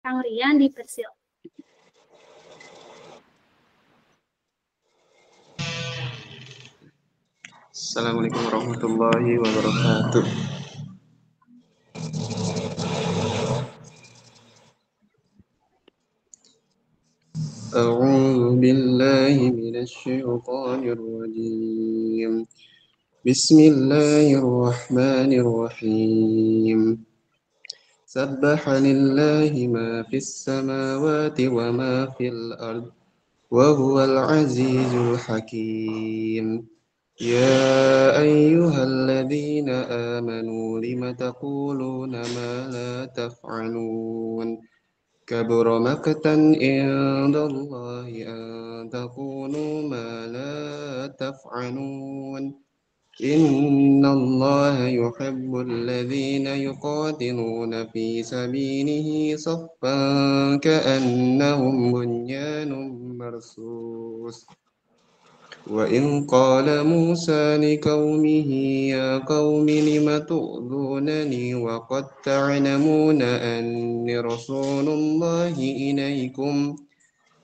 Kang Rian dipersilakan. Assalamualaikum warahmatullahi wabarakatuh. أعوذ بالله من الشيطان الرجيم. بسم الله الرحمن الرحيم. سبح لله ما في السماوات وما في الأرض وهو العزيز الحكيم. يا أيها الذين آمنوا لم تقولون ما لا تفعلون كبر مقتا عند الله أن تقولوا ما لا تفعلون إن الله يحب الذين يقاتلون في سبيله صفا كأنهم بنيان مرصوص وإذ قال موسى لقومه يا قوم لم تؤذونني وقد تعلمون أني رسول الله إليكم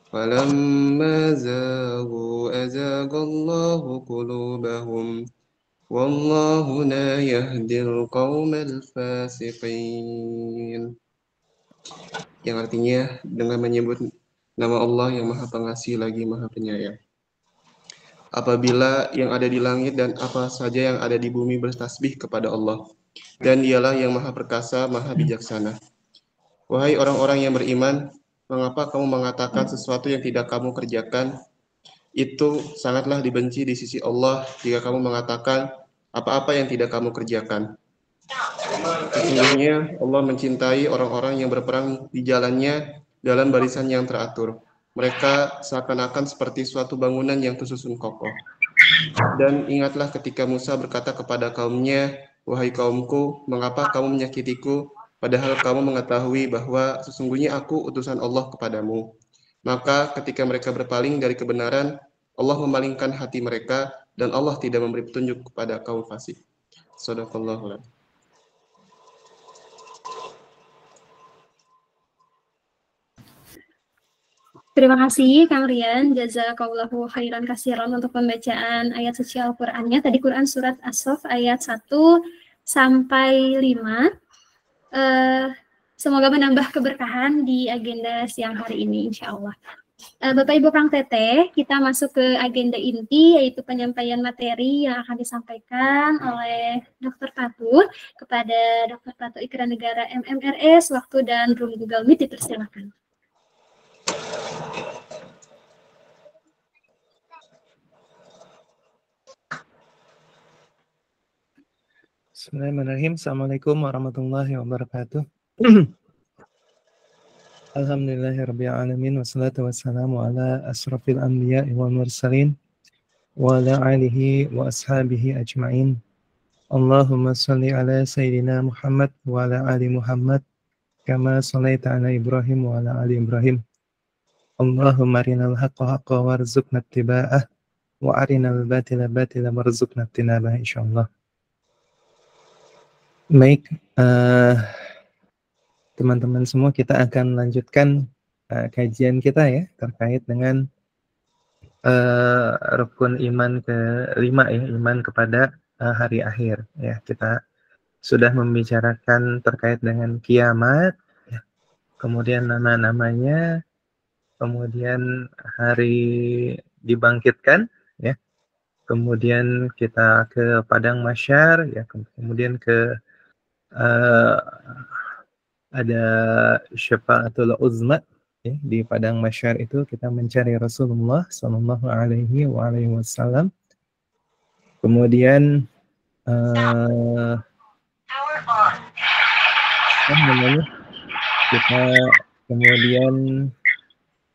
فلما زاغوا أزاغ الله قلوبهم والله لا يهدي القوم الفاسقين. Yang artinya dengan menyebut nama Allah yang Maha Pengasih lagi Maha Penyayang. Apabila yang ada di langit dan apa saja yang ada di bumi bertasbih kepada Allah, dan Dialah yang Maha Perkasa, Maha Bijaksana. Wahai orang-orang yang beriman, mengapa kamu mengatakan sesuatu yang tidak kamu kerjakan? Itu sangatlah dibenci di sisi Allah jika kamu mengatakan apa-apa yang tidak kamu kerjakan. Sesungguhnya Allah mencintai orang-orang yang berperang di jalannya dalam barisan yang teratur. Mereka seakan-akan seperti suatu bangunan yang tersusun kokoh. Dan ingatlah ketika Musa berkata kepada kaumnya, wahai kaumku, mengapa kamu menyakitiku, padahal kamu mengetahui bahwa sesungguhnya aku utusan Allah kepadamu. Maka ketika mereka berpaling dari kebenaran, Allah memalingkan hati mereka, dan Allah tidak memberi petunjuk kepada kaum fasik. Shadaqallahul adzim. Terima kasih Kang Rian, jazakallahu khairan katsiran untuk pembacaan ayat suci Al-Qur'annya. Tadi Quran surat As-Saff ayat 1 sampai 5. Semoga menambah keberkahan di agenda siang hari ini insya Allah. Bapak Ibu Kang Teteh, kita masuk ke agenda inti yaitu penyampaian materi yang akan disampaikan oleh Dr. Patu kepada Dr. Patu Ikra Negara MMRS. Waktu dan room Google Meet dipersilakan. Bismillahirrahmanirrahim. Assalamualaikum warahmatullahi wabarakatuh. Alhamdulillahirabbil alamin wassalatu wassalamu ala asrafil anbiya'i wal mursalin wa ala alihi wa ashabihi ajma'in. Allahumma shalli ala sayyidina Muhammad wa ala ali Muhammad kama shallaita ala Ibrahim wa ala ali Ibrahim. Allahumma arinal haqqa haqqa warzuqna ittiba'ah wa arinal batila batila warzuqna ijtinabah insyaallah. Baik, teman-teman semua, kita akan lanjutkan kajian kita ya terkait dengan rukun iman ke-5 ya, iman kepada hari akhir ya. Kita sudah membicarakan terkait dengan kiamat ya, kemudian nama-namanya, kemudian hari dibangkitkan ya, kemudian kita ke padang mahsyar ya, kemudian ke ada syafaatul uzma ya, di padang mahsyar itu kita mencari Rasulullah sallallahu alaihi wasallam. Kemudian kita kemudian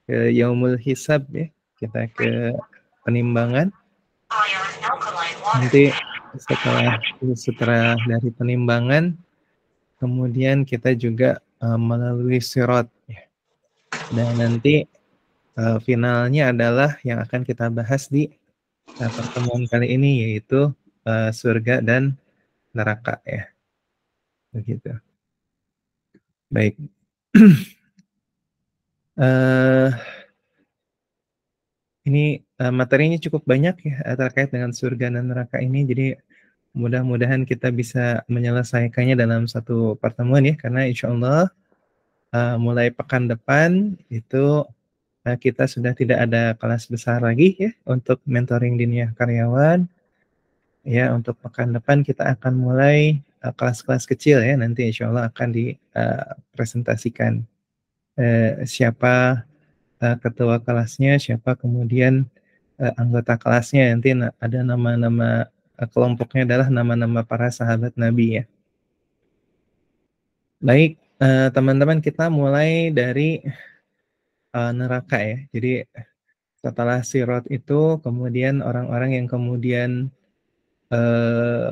ke yaumul hisab ya, kita ke penimbangan. Nanti setelah dari penimbangan, kemudian kita juga melalui sirat ya. Dan nanti finalnya adalah yang akan kita bahas di pertemuan kali ini, yaitu surga dan neraka ya. Begitu. Baik. Eh, ini materinya cukup banyak ya terkait dengan surga dan neraka ini. Jadi mudah-mudahan kita bisa menyelesaikannya dalam satu pertemuan ya, karena insya Allah mulai pekan depan itu kita sudah tidak ada kelas besar lagi ya untuk mentoring dunia karyawan. Ya, untuk pekan depan kita akan mulai kelas-kelas kecil ya, nanti insya Allah akan dipresentasikan siapa ketua kelasnya, siapa kemudian anggota kelasnya, nanti ada nama-nama kelompoknya adalah nama-nama para sahabat Nabi ya. Baik, teman-teman, kita mulai dari neraka ya. Jadi setelah Sirat itu kemudian orang-orang yang kemudian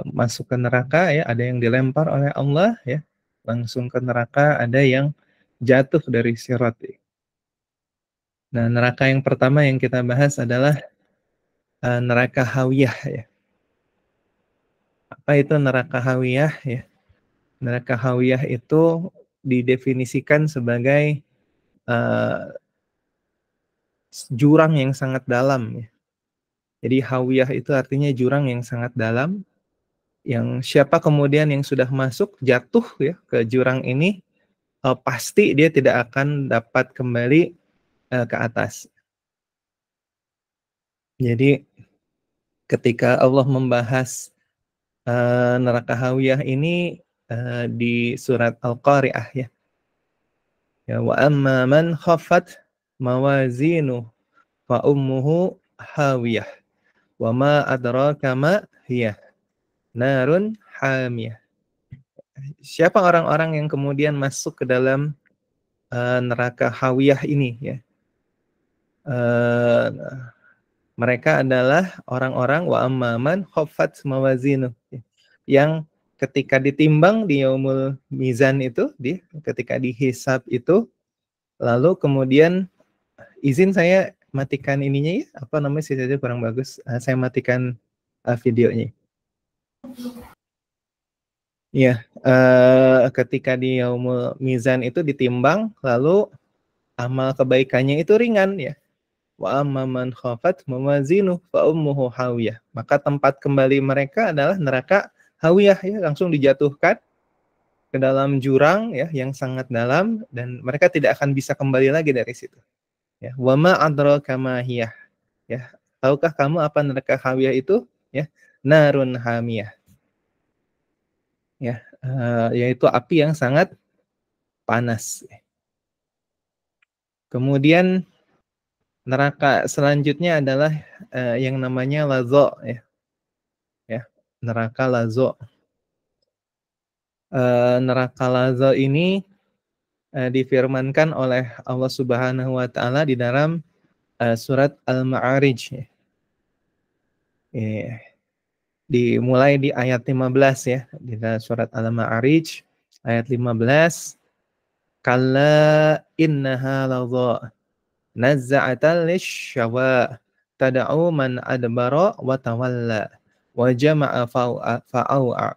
masuk ke neraka ya, ada yang dilempar oleh Allah ya, langsung ke neraka, ada yang jatuh dari Sirat. Nah, neraka yang pertama yang kita bahas adalah neraka Hawiyah ya. Apa itu neraka Hawiyah ya? Neraka Hawiyah itu didefinisikan sebagai jurang yang sangat dalam ya. Jadi Hawiyah itu artinya jurang yang sangat dalam, yang siapa kemudian yang sudah masuk jatuh ya ke jurang ini, pasti dia tidak akan dapat kembali ke atas. Jadi ketika Allah membahas neraka Hawiyah ini di surat Al-Qari'ah ya. Ya, wa amma man khaffat mawazinu fa ummuhu hawiyah wa ma adraka ma hiya narun hamiyah. Siapa orang-orang yang kemudian masuk ke dalam neraka Hawiyah ini ya? Mereka adalah orang-orang wa amman khaffat mawazinu, yang ketika ditimbang di yaumul mizan itu, ketika dihisab itu, lalu kemudian izin saya matikan ininya ya, apa namanya sih, saja kurang bagus. Saya matikan videonya. Ya, ketika di yaumul mizan itu ditimbang, lalu amal kebaikannya itu ringan ya. Wa amman khafat mawazinu fa ummuhu hawiyah. Maka tempat kembali mereka adalah neraka Hawiyah ya, langsung dijatuhkan ke dalam jurang ya yang sangat dalam, dan mereka tidak akan bisa kembali lagi dari situ. Ya, wa ma adraka ma hiyah. Ya, tahukah kamu apa neraka Hawiyah itu? Ya, narun hamiyah. Ya, yaitu api yang sangat panas. Kemudian neraka selanjutnya adalah yang namanya lazo ya. Ya, neraka lazo. Neraka lazo ini difirmankan oleh Allah Subhanahu wa taala di dalam surat Al-Ma'arij ya. Dimulai di ayat 15 ya, di dalam surat Al-Ma'arij ayat 15. Kalla innaha ladha nazza'atan lisyawa tad'u man adbara wa tawalla wa jama'a fa'au'a.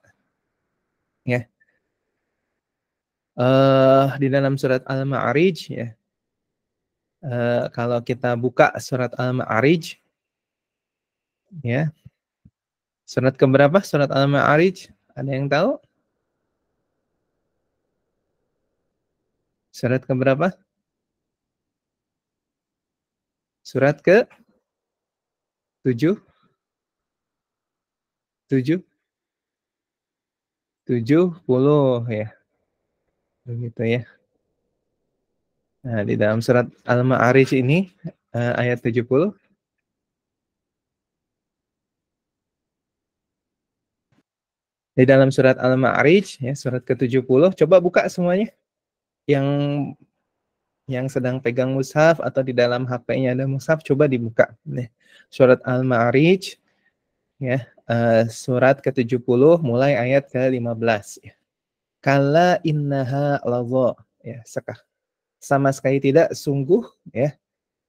Ya. Di dalam surat Al-Ma'arij ya. Kalau kita buka surat Al-Ma'arij ya. Surat keberapa surat Al-Ma'arij? Ada yang tahu? Surat keberapa? Surat ke 7 70 ya. Begitu ya. Nah, di dalam surat Al-Ma'arij ini ayat 70. Di dalam surat Al-Ma'arij ya, surat ke-70, coba buka semuanya. Yang sedang pegang mushaf atau di dalam HP-nya ada mushaf, coba dibuka. Nih, surat Al-Ma'arij ya, surat ke-70 mulai ayat ke-15 ya. Kala innaha ladha ya, sama sekali tidak, sungguh ya.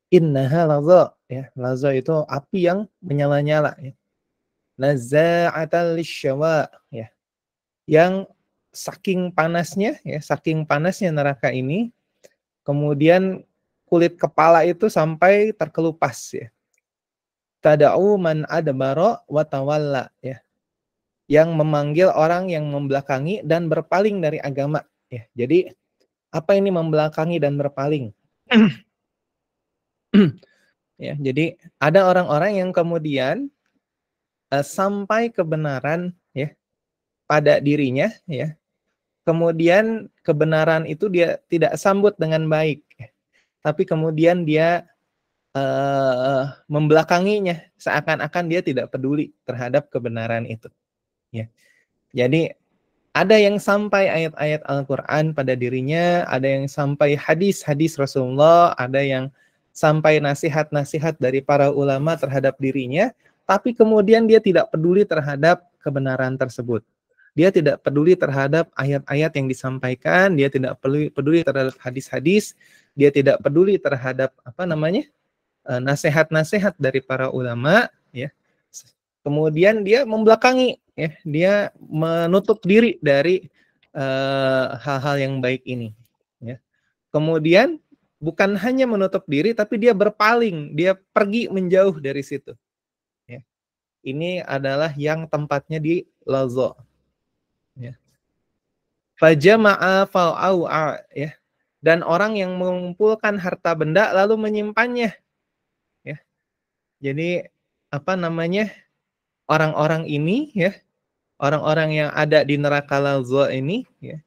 Innaha ladha ya, ladha itu api yang menyala-nyala ya. Nazza'atal lisyawa ya. Yang saking panasnya ya, saking panasnya neraka ini, kemudian kulit kepala itu sampai terkelupas ya. Tada'u man adbara wa tawalla ya. Yang memanggil orang yang membelakangi dan berpaling dari agama ya. Jadi apa ini membelakangi dan berpaling? Ya, jadi ada orang-orang yang kemudian sampai kebenaran ya pada dirinya ya. Kemudian kebenaran itu dia tidak sambut dengan baik. Tapi kemudian dia membelakanginya seakan-akan dia tidak peduli terhadap kebenaran itu. Ya. Jadi ada yang sampai ayat-ayat Al-Quran pada dirinya, ada yang sampai hadis-hadis Rasulullah, ada yang sampai nasihat-nasihat dari para ulama terhadap dirinya, tapi kemudian dia tidak peduli terhadap kebenaran tersebut. Dia tidak peduli terhadap ayat-ayat yang disampaikan, dia tidak peduli terhadap hadis-hadis, dia tidak peduli terhadap nasihat-nasihat dari para ulama, ya. Kemudian dia membelakangi, ya, dia menutup diri dari hal-hal yang baik ini. Ya. Kemudian bukan hanya menutup diri, tapi dia berpaling, dia pergi menjauh dari situ. Ya. Ini adalah yang tempatnya di lazo. Ya. Fajama'a fal'au'a, ya. Dan orang yang mengumpulkan harta benda lalu menyimpannya. Ya. Jadi orang-orang ini ya, orang-orang yang ada di neraka lazo ini ya,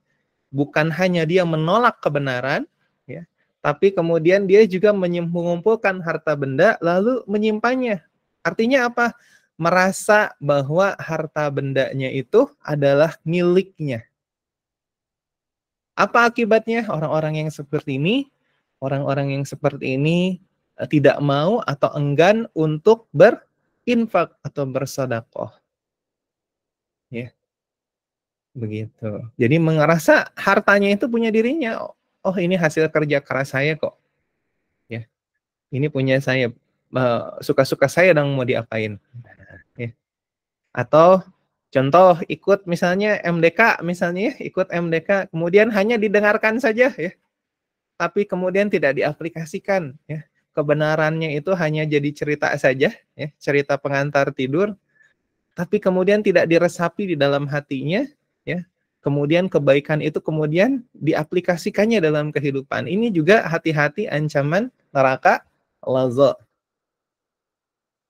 bukan hanya dia menolak kebenaran ya, tapi kemudian dia juga mengumpulkan harta benda lalu menyimpannya. Artinya apa? Merasa bahwa harta bendanya itu adalah miliknya. Apa akibatnya? Orang-orang yang seperti ini tidak mau atau enggan untuk berinfak atau bersedekah. Ya. Begitu. Jadi merasa hartanya itu punya dirinya. Oh, ini hasil kerja keras saya kok. Ya. Ini punya saya. Suka-suka saya dong mau diapain. Ya. Atau contoh ikut misalnya MDK misalnya, ikut MDK kemudian hanya didengarkan saja ya. Tapi kemudian tidak diaplikasikan ya. Kebenarannya itu hanya jadi cerita saja ya, cerita pengantar tidur. Tapi kemudian tidak diresapi di dalam hatinya ya. Kemudian kebaikan itu kemudian diaplikasikannya dalam kehidupan. Ini juga hati-hati ancaman neraka lazo.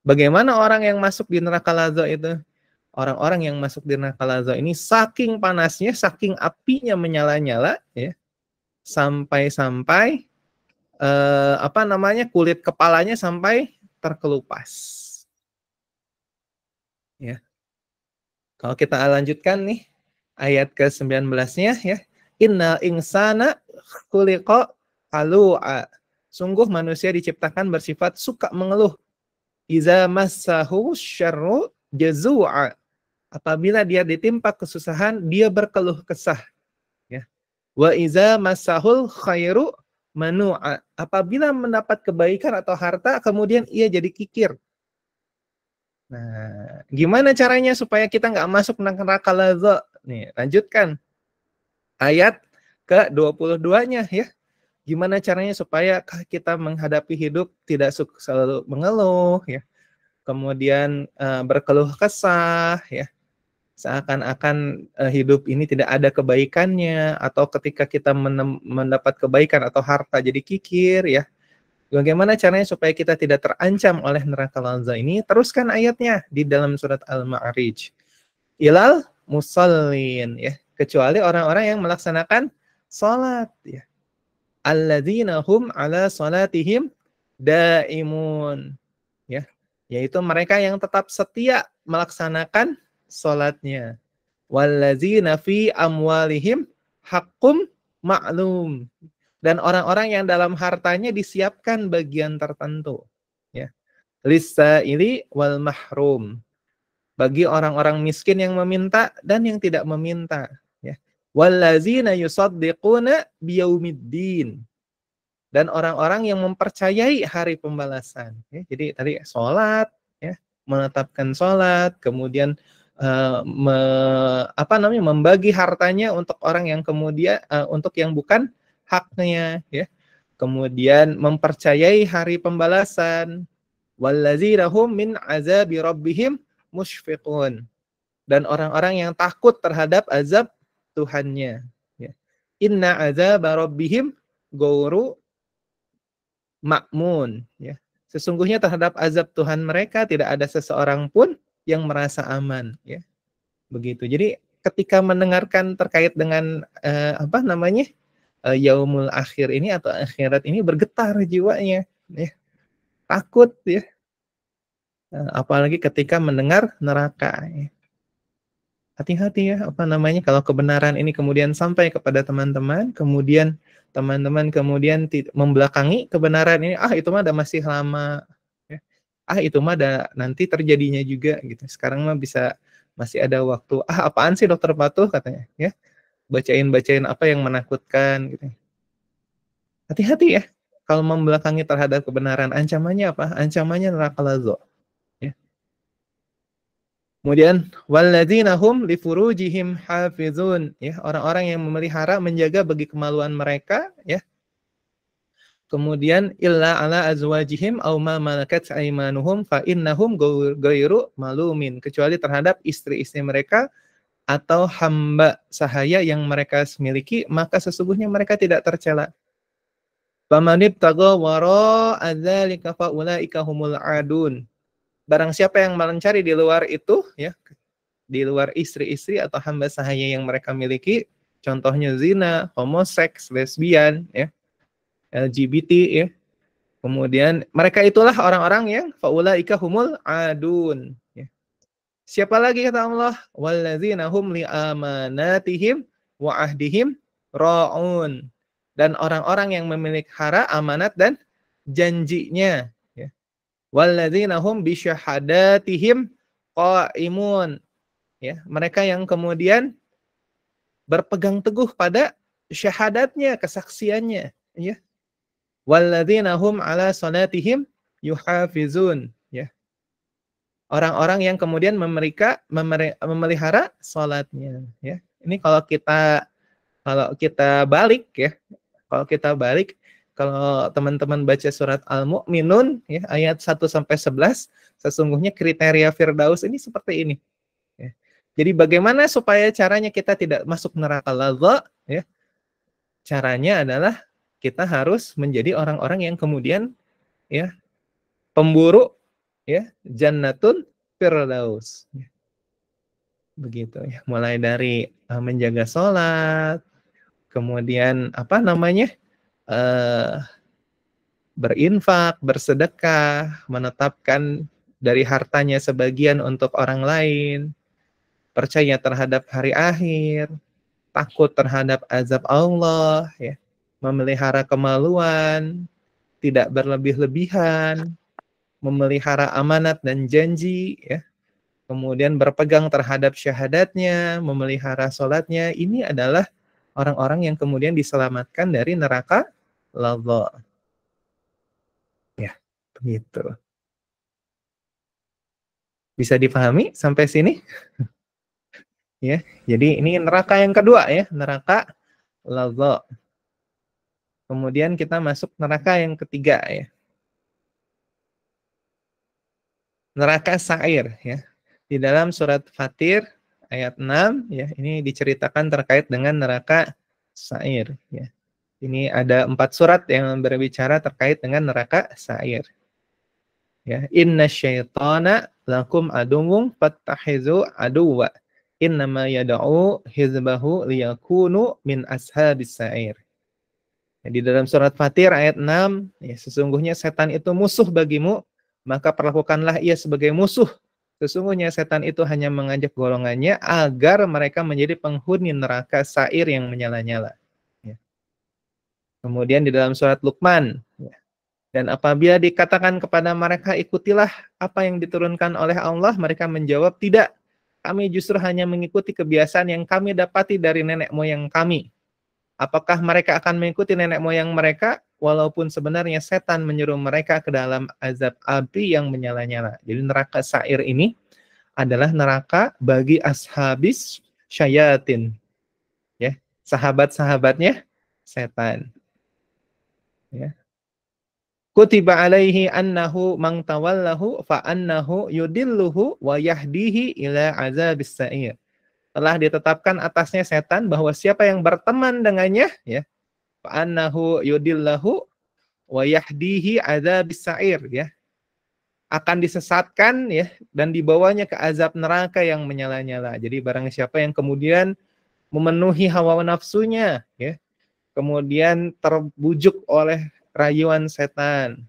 Bagaimana orang yang masuk di neraka lazo itu? Orang-orang yang masuk di neraka lazo ini saking panasnya, saking apinya menyala-nyala ya, sampai-sampai kulit kepalanya sampai terkelupas. Ya. Kalau kita lanjutkan nih ayat ke-19-nya ya. Innal insana khuliqa halu'a. Sungguh manusia diciptakan bersifat suka mengeluh. Iza massahu syarru jazu'a. Apabila dia ditimpa kesusahan, dia berkeluh kesah. Ya. Wa iza massahul khairu manu'a. Apabila mendapat kebaikan atau harta, kemudian ia jadi kikir. Nah, gimana caranya supaya kita nggak masuk neraka lazo? Nih, lanjutkan. Ayat ke-22-nya ya. Gimana caranya supaya kita menghadapi hidup tidak selalu mengeluh ya. Kemudian berkeluh kesah ya. Seakan-akan hidup ini tidak ada kebaikannya, atau ketika kita mendapat kebaikan atau harta jadi kikir ya. Bagaimana caranya supaya kita tidak terancam oleh neraka lazo ini? Teruskan ayatnya di dalam surat Al-Ma'arij. Ilal musallin ya, kecuali orang-orang yang melaksanakan salat ya. Alladzina hum ala salatihim daimun ya, yaitu mereka yang tetap setia melaksanakan salatnya. Walladzina fi amwalihim haqqum ma'lum. Dan orang-orang yang dalam hartanya disiapkan bagian tertentu ya. Lis-sa'ili wal mahrum. Bagi orang-orang miskin yang meminta dan yang tidak meminta ya. Wallazina yusaddiquna biyaumiddin. Dan orang-orang yang mempercayai hari pembalasan ya. Jadi tadi salat ya, menetapkan salat, kemudian membagi hartanya untuk orang yang kemudian untuk yang bukan haknya ya. kemudian mempercayai hari pembalasan, wallazina hum min azabi rabbihim musyfiqun, dan orang-orang yang takut terhadap azab Tuhannya. Ya. Inna azaba rabbihim ghairu ma'mun. Ya. Sesungguhnya terhadap azab Tuhan mereka tidak ada seseorang pun yang merasa aman. Ya. Begitu. Jadi ketika mendengarkan terkait dengan yaumul akhir ini atau akhirat ini, bergetar jiwanya, ya. Takut, ya. Apalagi ketika mendengar neraka, ya. Hati-hati ya, kalau kebenaran ini kemudian sampai kepada teman-teman, kemudian teman-teman kemudian membelakangi kebenaran ini, itu mah ada masih lama, ya. Itu mah ada nanti terjadinya juga gitu. Sekarang mah masih ada waktu. Apaan sih Dokter Patuh katanya, ya. Bacain apa yang menakutkan gitu. Hati-hati ya kalau membelakangi terhadap kebenaran. Ancamannya apa? Ancamannya neraka lazza. Kemudian walladzina hum li furujihim hafizun, ya, orang-orang yang memelihara, menjaga bagi kemaluan mereka, ya. Kemudian illa ala azwajihim aw ma malakat aymanuhum fa innahum ghairu malumin, kecuali terhadap istri-istri mereka atau hamba sahaya yang mereka miliki, maka sesungguhnya mereka tidak tercela. Famanib tago wara adzalika fa ulaika humul adun. Barang siapa yang mencari di luar itu, ya, di luar istri-istri atau hamba sahaya yang mereka miliki, contohnya zina, homoseks, lesbian, ya, LGBT, ya. Kemudian mereka itulah orang-orang yang faulaika humul adun, ya. Siapa lagi kata Allah? Wallazina hum li amanatihim wa ahdihim ra'un. Dan orang-orang yang memelihara amanat dan janjinya. Walladzina hum bi syahadatihim qaimun. Ya, mereka yang kemudian berpegang teguh pada syahadatnya, kesaksiannya, ya. Walladzina hum ala salatihim yuhafizun, ya. Orang-orang yang kemudian memelihara salatnya, ya. Ini kalau kita balik, ya. Kalau teman-teman baca surat Al-Mu'minun, ya, ayat 1-11, sesungguhnya kriteria Firdaus ini seperti ini. Ya. Jadi bagaimana supaya caranya kita tidak masuk neraka lazza, ya? Caranya adalah kita harus menjadi orang-orang yang kemudian, ya, pemburu, ya, Jannatul Firdaus. Ya. Begitu, ya. Mulai dari menjaga sholat, kemudian berinfak, bersedekah, menetapkan dari hartanya sebagian untuk orang lain, percaya terhadap hari akhir, takut terhadap azab Allah, ya, memelihara kemaluan, tidak berlebih-lebihan, memelihara amanat dan janji, ya, kemudian berpegang terhadap syahadatnya, memelihara sholatnya. Ini adalah orang-orang yang kemudian diselamatkan dari neraka lazza. Ya, begitu. Bisa dipahami sampai sini? Ya, jadi ini neraka yang kedua, ya, neraka lazza. Kemudian kita masuk neraka yang ketiga, ya. Neraka sa'ir, ya. Di dalam surat Fatir ayat 6, ya, ini diceritakan terkait dengan neraka sa'ir, ya. Ini ada 4 surat yang berbicara terkait dengan neraka sa'ir. Ya, inna syaitana lakum aduwwun fattahizu aduwwa innama yad'u hizbahu liyakunu min ashabis sa'ir. Ya, di dalam surat Fatir ayat 6, ya, sesungguhnya setan itu musuh bagimu, maka perlakukanlah ia sebagai musuh. Sesungguhnya setan itu hanya mengajak golongannya agar mereka menjadi penghuni neraka sa'ir yang menyala-nyala. Kemudian di dalam surat Luqman, ya, dan apabila dikatakan kepada mereka ikutilah apa yang diturunkan oleh Allah, mereka menjawab tidak, kami justru hanya mengikuti kebiasaan yang kami dapati dari nenek moyang kami. Apakah mereka akan mengikuti nenek moyang mereka walaupun sebenarnya setan menyuruh mereka ke dalam azab api yang menyala-nyala. Jadi neraka sa'ir ini adalah neraka bagi ashabis syayatin, ya, sahabat-sahabatnya setan. Ya. Kutiba alaihi annahu man tawallahu fa annahu yudilluhu wa yahdihi ila azabis sa'ir. Telah ditetapkan atasnya setan bahwa siapa yang berteman dengannya, ya, fa annahu yudillahu wa yahdihi azabis sa'ir, ya, akan disesatkan, ya, dan dibawanya ke azab neraka yang menyala-nyala. Jadi barang siapa yang kemudian memenuhi hawa nafsunya, ya, kemudian terbujuk oleh rayuan setan,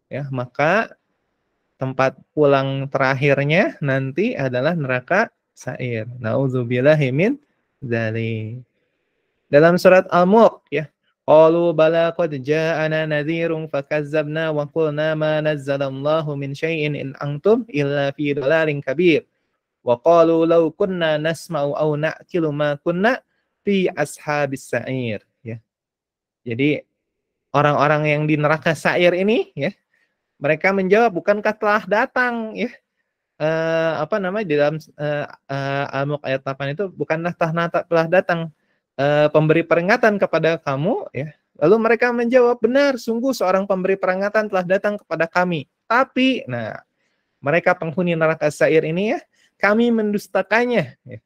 ya, maka tempat pulang terakhirnya nanti adalah neraka sa'ir. Nauzubillahi min dzalik. Dalam surat Al-Mulk, ya, qalu bala qad ja'ana nadhirun fakazzabna wa qulna ma nazzalallahu min syai'in in antum illa fi dhalalin kabir. Wa qalu law kunna nasma'u aw na'qilu ma kunna fi ashabis sa'ir, ya. Jadi orang-orang yang di neraka sa'ir ini, ya, mereka menjawab, bukankah telah datang, ya, apa namanya, di dalam Al-Mulk ayat 8 itu, bukanlah telah datang pemberi peringatan kepada kamu, ya. Lalu mereka menjawab, benar, sungguh seorang pemberi peringatan telah datang kepada kami. Tapi, nah, mereka penghuni neraka sa'ir ini, ya, kami mendustakannya, ya.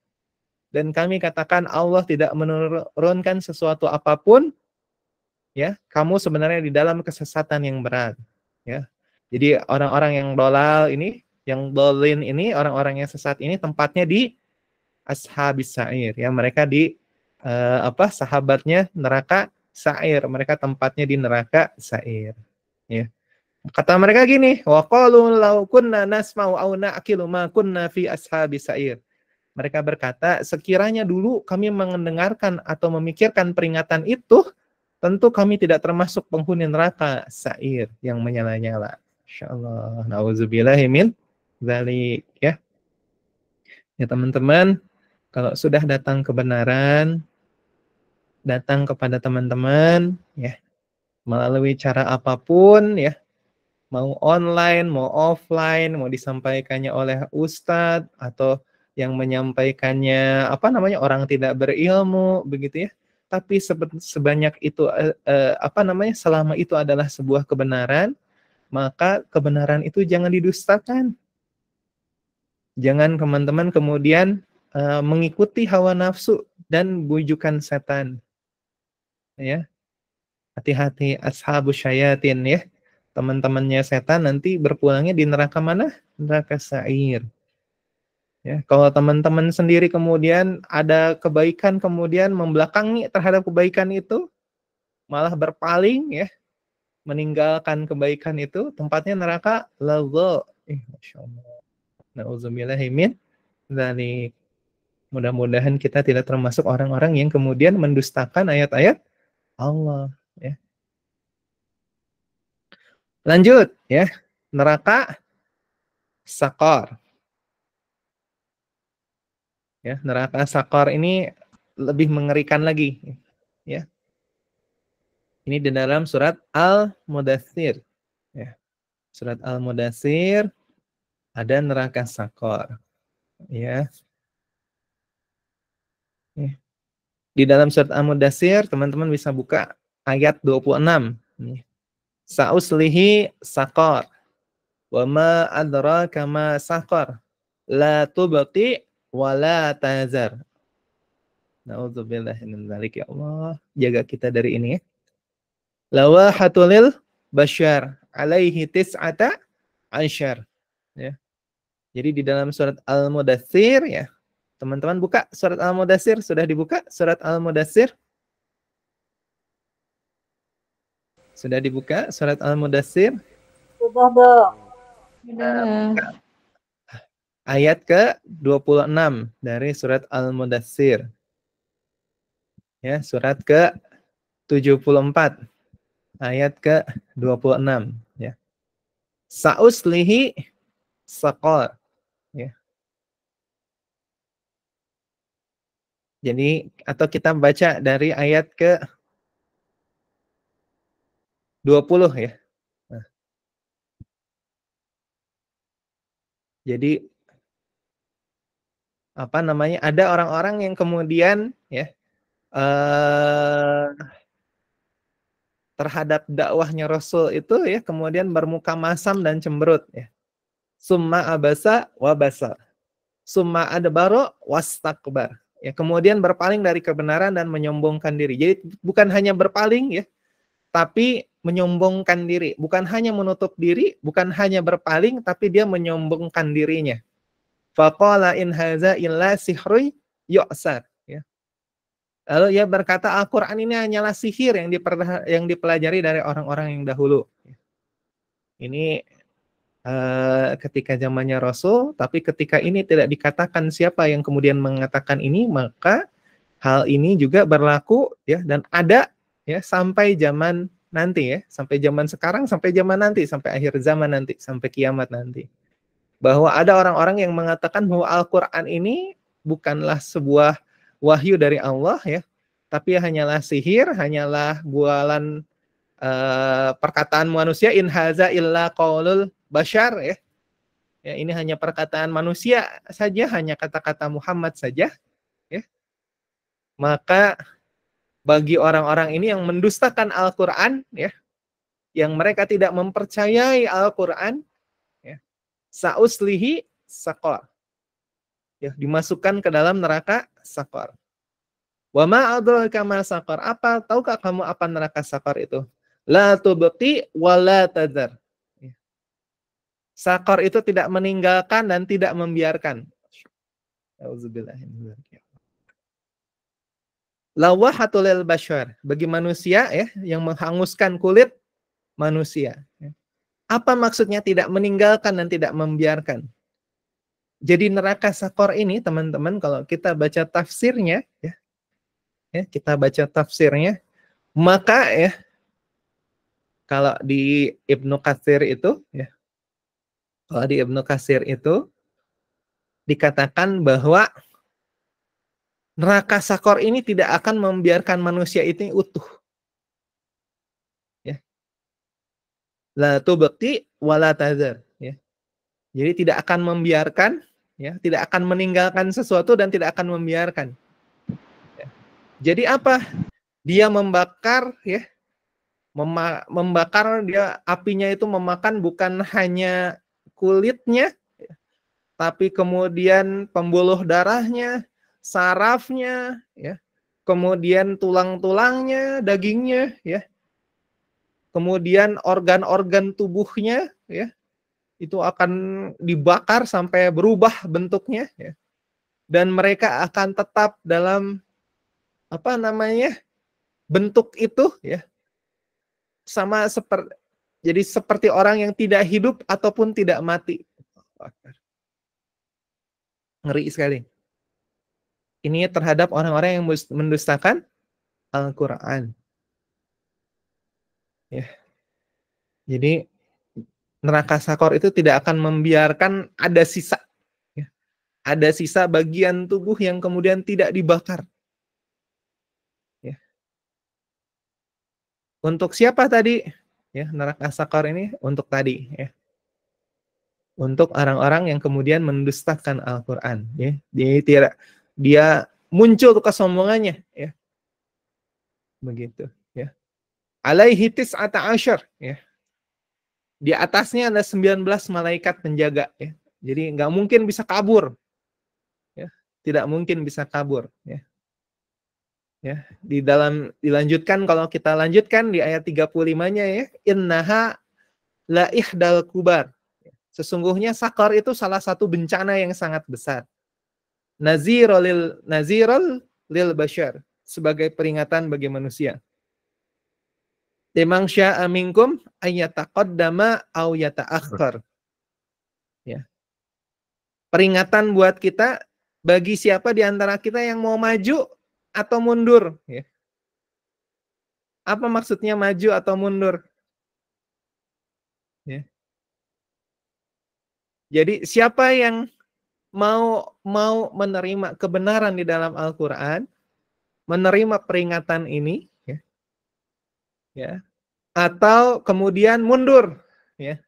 Dan kami katakan Allah tidak menurunkan sesuatu apapun, ya, kamu sebenarnya di dalam kesesatan yang berat, ya. Jadi orang-orang yang dolal ini, yang dolin ini, orang-orang yang sesat ini tempatnya di ashabis sa'ir, ya, mereka di sahabatnya neraka sa'ir, mereka tempatnya di neraka sa'ir, ya. Kata mereka gini, wa qalu law kunna nasma'u aw na'qilu ma kunna fi ashabis sa'ir. Mereka berkata, sekiranya dulu kami mendengarkan atau memikirkan peringatan itu, tentu kami tidak termasuk penghuni neraka sa'ir yang menyala-nyala. Insyaallah. Nauzubillahi min dzalik, ya. Ya teman-teman, kalau sudah datang kebenaran, datang kepada teman-teman, ya, melalui cara apapun, ya, mau online, mau offline, mau disampaikannya oleh ustadz atau yang menyampaikannya orang tidak berilmu, begitu, ya. Tapi sebanyak itu selama itu adalah sebuah kebenaran, maka kebenaran itu jangan didustakan. Jangan teman-teman kemudian mengikuti hawa nafsu dan bujukan setan, ya. Hati-hati ashabus syayatin, ya. Teman-temannya setan nanti berpulangnya di neraka mana? Neraka sa'ir. Ya, kalau teman-teman sendiri kemudian ada kebaikan kemudian membelakangi terhadap kebaikan itu, malah berpaling, ya, meninggalkan kebaikan itu, tempatnya neraka laza. Masya Allah. Nauzubillahi min dzalik. Mudah-mudahan kita tidak termasuk orang-orang yang kemudian mendustakan ayat-ayat Allah, ya. Lanjut, ya. Neraka Sakor. Ya, neraka Sakor ini lebih mengerikan lagi, ya. Ini di dalam surat Al-Mudatsir, ya. Surat Al-Mudatsir ada neraka Sakor, ya. Di dalam surat Al-Mudatsir teman-teman bisa buka ayat 26. Sa'uslihi Sakor. Wa ma adraka ma Sakor. La tubqi wa la tazar. Nauzubillahi min dzalik, ya Allah. Jaga kita dari ini, ya. Lawahatulil basyar alaihi tis'ata asyar, ya. Jadi di dalam surat Al-Mudatsir, ya. Teman-teman buka surat Al-Mudatsir, sudah dibuka surat Al-Mudatsir? Sudah dibuka surat Al-Mudatsir? Sudah dong. Ayat ke-26 dari surat Al-Mudatsir. Ya, surat ke-74. Ayat ke-26, ya. Sa'uslihi Sakor, ya. Jadi atau kita baca dari ayat ke-20, ya. Nah. Jadi ada orang-orang yang kemudian, ya, terhadap dakwahnya Rasul itu ya kemudian bermuka masam dan cemberut ya. Summa abasa wa basar. Summa adbaro wastakbar. Ya, kemudian berpaling dari kebenaran dan menyombongkan diri. Jadi bukan hanya berpaling ya, tapi menyombongkan diri. Bukan hanya menutup diri, bukan hanya berpaling, tapi dia menyombongkan dirinya. Faqala in haza illa sihrun yu'sar. Ya. Lalu ia berkata Al-Quran ini hanyalah sihir yang dipelajari dari orang-orang yang dahulu. Ini ketika zamannya Rasul, tapi ketika ini tidak dikatakan siapa yang kemudian mengatakan ini, maka hal ini juga berlaku ya dan ada ya sampai zaman nanti ya, sampai zaman sekarang, sampai zaman nanti, sampai akhir zaman nanti, sampai kiamat nanti. Bahwa ada orang-orang yang mengatakan bahwa Al-Qur'an ini bukanlah sebuah wahyu dari Allah ya, tapi hanyalah sihir, hanyalah bualan perkataan manusia, in haza illa qaulul bashar ya. Ya, ini hanya perkataan manusia saja, hanya kata-kata Muhammad saja ya. Maka bagi orang-orang ini yang mendustakan Al-Qur'an ya, yang mereka tidak mempercayai Al-Qur'an ya, sauslihi saqar. Ya, dimasukkan ke dalam neraka saqar. Wa ma adraka ma saqar? Apa tahukah kamu apa neraka saqar itu? La tubqi wa la tadhar. Sakor itu tidak meninggalkan dan tidak membiarkan. Lawahatul lil bashar, bagi manusia ya yang menghanguskan kulit manusia. Apa maksudnya tidak meninggalkan dan tidak membiarkan? Jadi neraka sakor ini teman-teman kalau kita baca tafsirnya ya, kita baca tafsirnya, maka ya kalau di Ibnu Katsir itu ya, kalau di Ibnu Katsir itu dikatakan bahwa neraka sakor ini tidak akan membiarkan manusia itu utuh. Ya. La tubqi wa la tadhar, ya. Jadi tidak akan membiarkan, ya, tidak akan meninggalkan sesuatu dan tidak akan membiarkan. Ya. Jadi apa? Dia membakar, ya, membakar dia apinya itu memakan bukan hanya kulitnya, tapi kemudian pembuluh darahnya, sarafnya, ya, kemudian tulang-tulangnya, dagingnya, ya, kemudian organ-organ tubuhnya, ya, itu akan dibakar sampai berubah bentuknya, ya, dan mereka akan tetap dalam apa namanya bentuk itu, ya, sama seperti jadi seperti orang yang tidak hidup ataupun tidak mati. Ngeri sekali. Ini terhadap orang-orang yang mendustakan Al-Quran. Ya. Jadi neraka sakor itu tidak akan membiarkan ada sisa. Ya. Ada sisa bagian tubuh yang kemudian tidak dibakar. Ya. Untuk siapa tadi? Ya, neraka sakor ini untuk tadi. Ya. Untuk orang-orang yang kemudian mendustakan Al-Quran. Ya. Dia muncul kesombongannya. Ya. Begitu. Ya. Alaihi tis'ata asyar. Ya. Di atasnya ada 19 malaikat penjaga. Ya. Jadi nggak mungkin bisa kabur. Ya. Tidak mungkin bisa kabur. Ya. Ya. Dilanjutkan kalau kita lanjutkan di ayat 35-nya ya. Innaha la ihdal kubar. Sesungguhnya sakar itu salah satu bencana yang sangat besar. Nazirul lil bashar. Sebagai peringatan bagi manusia. Liman sya'a minkum ayyataqaddama aw yata'akhkhar. Ya. Peringatan buat kita bagi siapa di antara kita yang mau maju atau mundur. Ya. Apa maksudnya maju atau mundur? Ya. Jadi siapa yang mau menerima kebenaran di dalam Al-Quran, menerima peringatan ini, ya, ya, atau kemudian mundur, ya,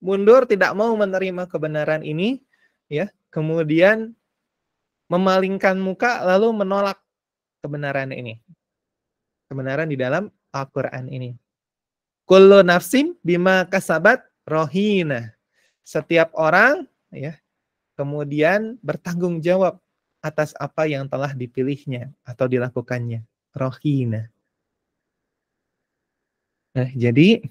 mundur tidak mau menerima kebenaran ini, ya, kemudian memalingkan muka lalu menolak kebenaran ini, kebenaran di dalam Al-Quran ini. Kullu nafsim bima kasabat rohina. Setiap orang ya kemudian bertanggung jawab atas apa yang telah dipilihnya atau dilakukannya. Rohina. Nah, jadi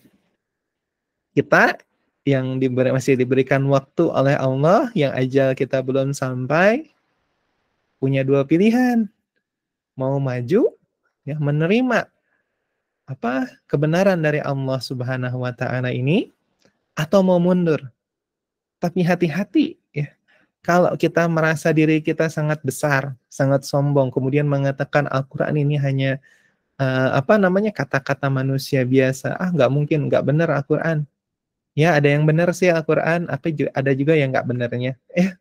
kita yang masih diberikan waktu oleh Allah, yang ajal kita belum sampai, punya dua pilihan. Mau maju, ya menerima kebenaran dari Allah Subhanahu wa taala ini, atau mau mundur. Tapi hati-hati ya. Kalau kita merasa diri kita sangat besar, sangat sombong, kemudian mengatakan Al-Qur'an ini hanya kata-kata manusia biasa. Nggak mungkin, nggak benar Al-Qur'an. Ya, ada yang benar sih Al-Qur'an, tapi ada juga yang nggak benarnya.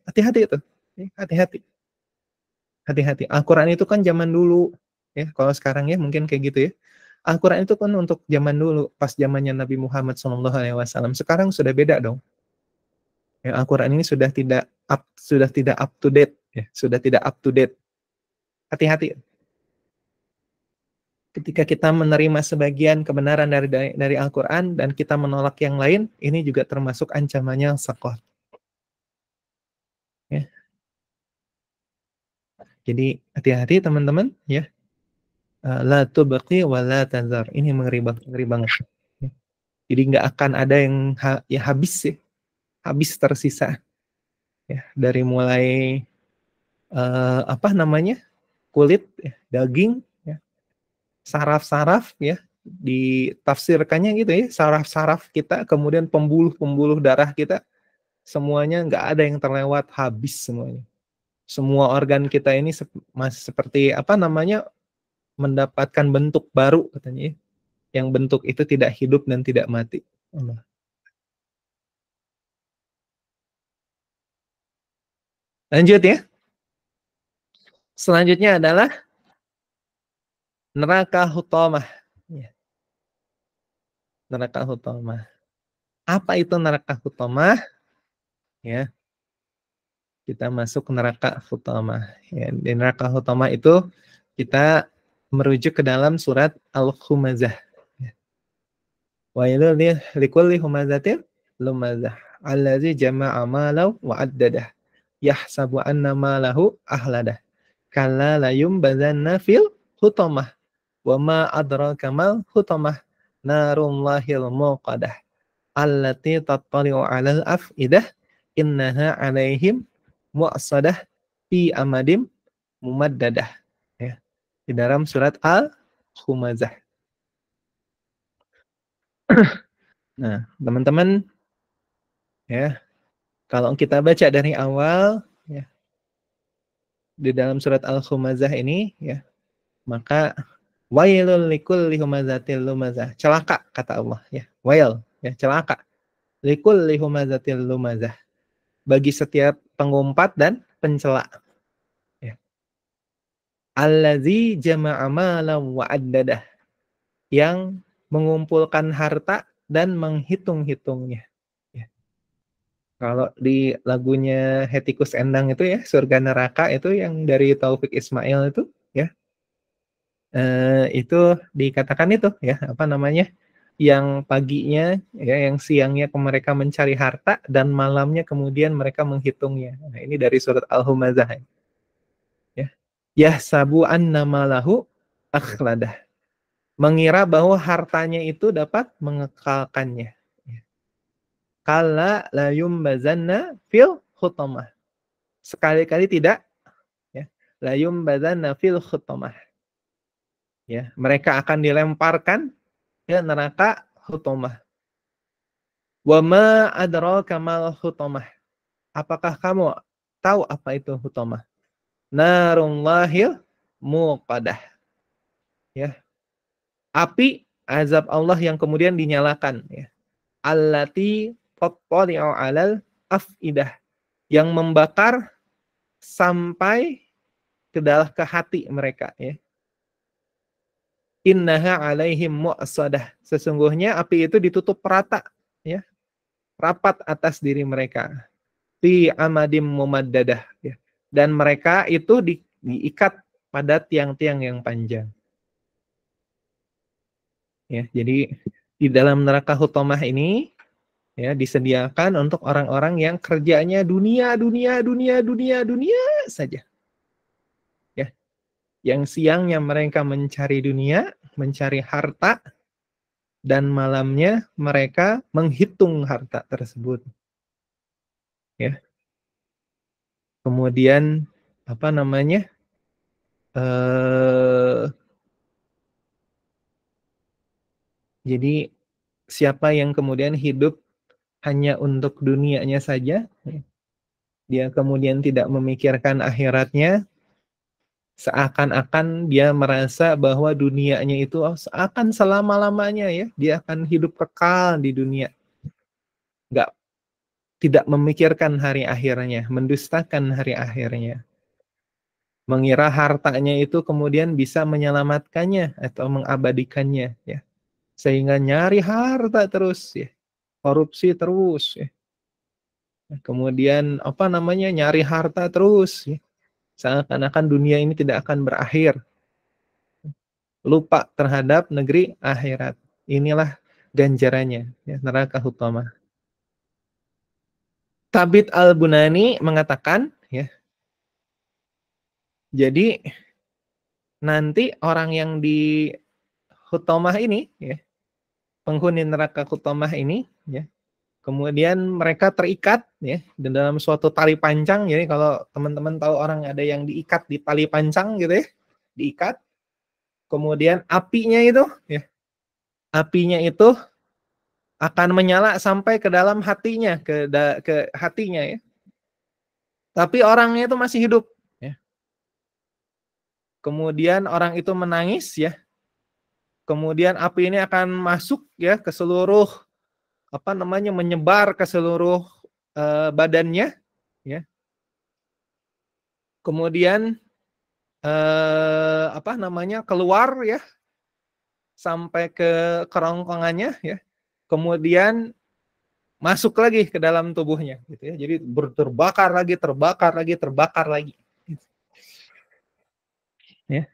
Hati-hati itu. Hati-hati. Hati-hati. Al-Qur'an itu kan zaman dulu. Ya, kalau sekarang ya mungkin kayak gitu ya. Al-Qur'an itu kan untuk zaman dulu, pas zamannya Nabi Muhammad SAW. Sekarang sudah beda dong. Ya, Al-Qur'an ini sudah tidak up to date, ya, sudah tidak up to date. Hati-hati. Ketika kita menerima sebagian kebenaran dari Al-Qur'an dan kita menolak yang lain, ini juga termasuk ancamannya saqat. Ya. Jadi hati-hati teman-teman, ya. La tubqi wa la tazar. Ini ngeri banget. Ya. Jadi nggak akan ada yang habis sih. Habis tersisa. Ya, dari mulai kulit, ya, daging, ya, saraf-saraf, ya, ditafsirkannya gitu ya, saraf-saraf kita, kemudian pembuluh-pembuluh darah kita, semuanya nggak ada yang terlewat, habis semuanya. Semua organ kita ini masih seperti mendapatkan bentuk baru katanya ya. Yang bentuk itu tidak hidup dan tidak mati. Allah. Lanjut ya. Selanjutnya adalah neraka hutamah. Ya. Neraka hutamah. Apa itu neraka hutamah? Ya. Kita masuk ke neraka hutamah. Ya, di neraka hutamah itu kita merujuk ke dalam surat Al-Humazah. Ya. Wailul likulli humazatin lumazah allazi jama'a malahu wa addadah yahsabu anna malahu ahladah kalla la yumbazanna fil hutamah wa ma adraka mal hutamah narullahil muqadah allati tattali'u 'alal af'idah innaha 'alaihim mu'sadah fi amadim mumaddadah. Ya. Di dalam surat Al-Humazah. Nah, teman-teman, ya, kalau kita baca dari awal, ya, di dalam surat Al-Humazah ini, ya, maka wailul likulli humazatil lumazah. Celaka kata Allah, ya. Wail, ya, celaka. Likulli humazatil lumazah. Bagi setiap pengumpat dan pencela. Ya. Allazi jama'a malam wa addadah. Yang mengumpulkan harta dan menghitung-hitungnya. Ya. Kalau di lagunya Hetty Koes Endang itu ya, Surga Neraka itu yang dari Taufik Ismail itu, ya, itu dikatakan itu, ya, yang paginya, ya, yang siangnya mereka mencari harta dan malamnya kemudian mereka menghitungnya. Nah, ini dari surat Al-Humazah. Ya, yahsabu anna malahu akhladah. Mengira bahwa hartanya itu dapat mengekalkannya. Kala la yumbazanna fil khutamah. Sekali-kali tidak, ya. La yumbazanna fil khutamah. Ya, mereka akan dilemparkan ke neraka hutamah. Wa ma adraka mal hutamah. Apakah kamu tahu apa itu hutamah? Narullahil muqadah. Ya. Api azab Allah yang kemudian dinyalakan, ya. Allati tattali'u 'alal af'idah, yang membakar sampai ke dalam ke hati mereka, ya. Innaha 'alaihim mu'sadah, sesungguhnya api itu ditutup rata, ya. Rapat atas diri mereka. Fi amadim mumaddadah, ya. Dan mereka itu diikat pada tiang-tiang yang panjang. Ya, jadi di dalam neraka hutomah ini ya disediakan untuk orang-orang yang kerjanya dunia saja. Ya, yang siangnya mereka mencari dunia, mencari harta, dan malamnya mereka menghitung harta tersebut. Ya. Kemudian apa namanya? Jadi siapa yang kemudian hidup hanya untuk dunianya saja, dia kemudian tidak memikirkan akhiratnya, seakan-akan dia merasa bahwa dunianya itu akan selama-lamanya ya, dia akan hidup kekal di dunia. Tidak memikirkan hari akhirnya, mendustakan hari akhirnya. Mengira hartanya itu kemudian bisa menyelamatkannya atau mengabadikannya ya. Sehingga nyari harta terus ya. Korupsi terus ya. Kemudian apa namanya? Nyari harta terus ya. Seakan-akan dunia ini tidak akan berakhir. Lupa terhadap negeri akhirat. Inilah ganjarannya ya, neraka hutamah. Thabit Al-Bunani mengatakan ya, jadi nanti orang yang di hutamah ini ya, penghuni neraka hutamah ini ya, kemudian mereka terikat ya di dalam suatu tali pancang. Jadi kalau teman-teman tahu orang ada yang diikat di tali pancang gitu ya, diikat. Kemudian apinya itu ya, apinya itu akan menyala sampai ke dalam hatinya, ke hatinya ya. Tapi orangnya itu masih hidup ya. Kemudian orang itu menangis ya. Kemudian api ini akan masuk ya ke seluruh apa namanya, menyebar ke seluruh badannya ya. Kemudian apa namanya, keluar ya sampai ke kerongkongannya ya. Kemudian masuk lagi ke dalam tubuhnya gitu ya. Jadi terbakar lagi, terbakar lagi. Ya.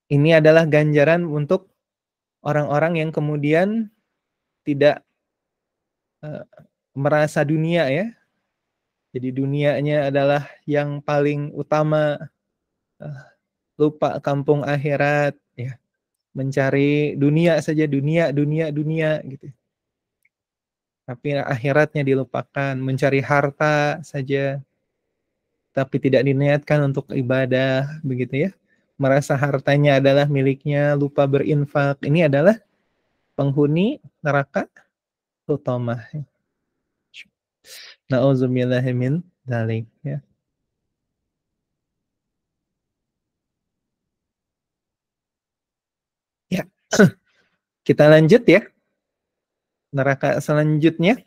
Ini adalah ganjaran untuk orang-orang yang kemudian tidak merasa dunia ya. Jadi dunianya adalah yang paling utama, lupa kampung akhirat ya. Mencari dunia saja, dunia gitu. Tapi akhiratnya dilupakan, mencari harta saja tapi tidak diniatkan untuk ibadah begitu ya. Merasa hartanya adalah miliknya, lupa berinfak. Ini adalah penghuni neraka hutamah. Nauzubillahi min dzalik ya. Ya. Kita lanjut ya. Neraka selanjutnya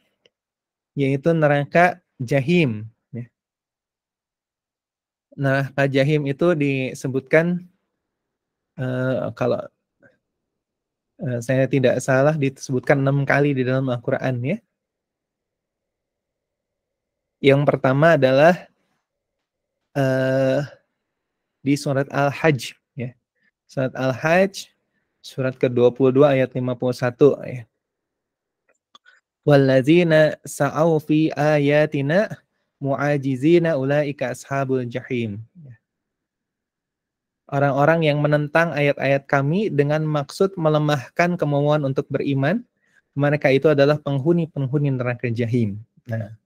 yaitu neraka Jahim ya. Neraka Jahim itu disebutkan kalau saya tidak salah disebutkan 6 kali di dalam Al-Quran ya. Yang pertama adalah di surat Al-Hajj ya. Surat Al-Hajj surat ke-22 ayat 51 ya. Wallazina sa'au fi ayatina mu'ajizina ulaika ashabul jahim. Orang-orang yang menentang ayat-ayat kami dengan maksud melemahkan kemauan untuk beriman, mereka itu adalah penghuni-penghuni neraka jahim. Nah,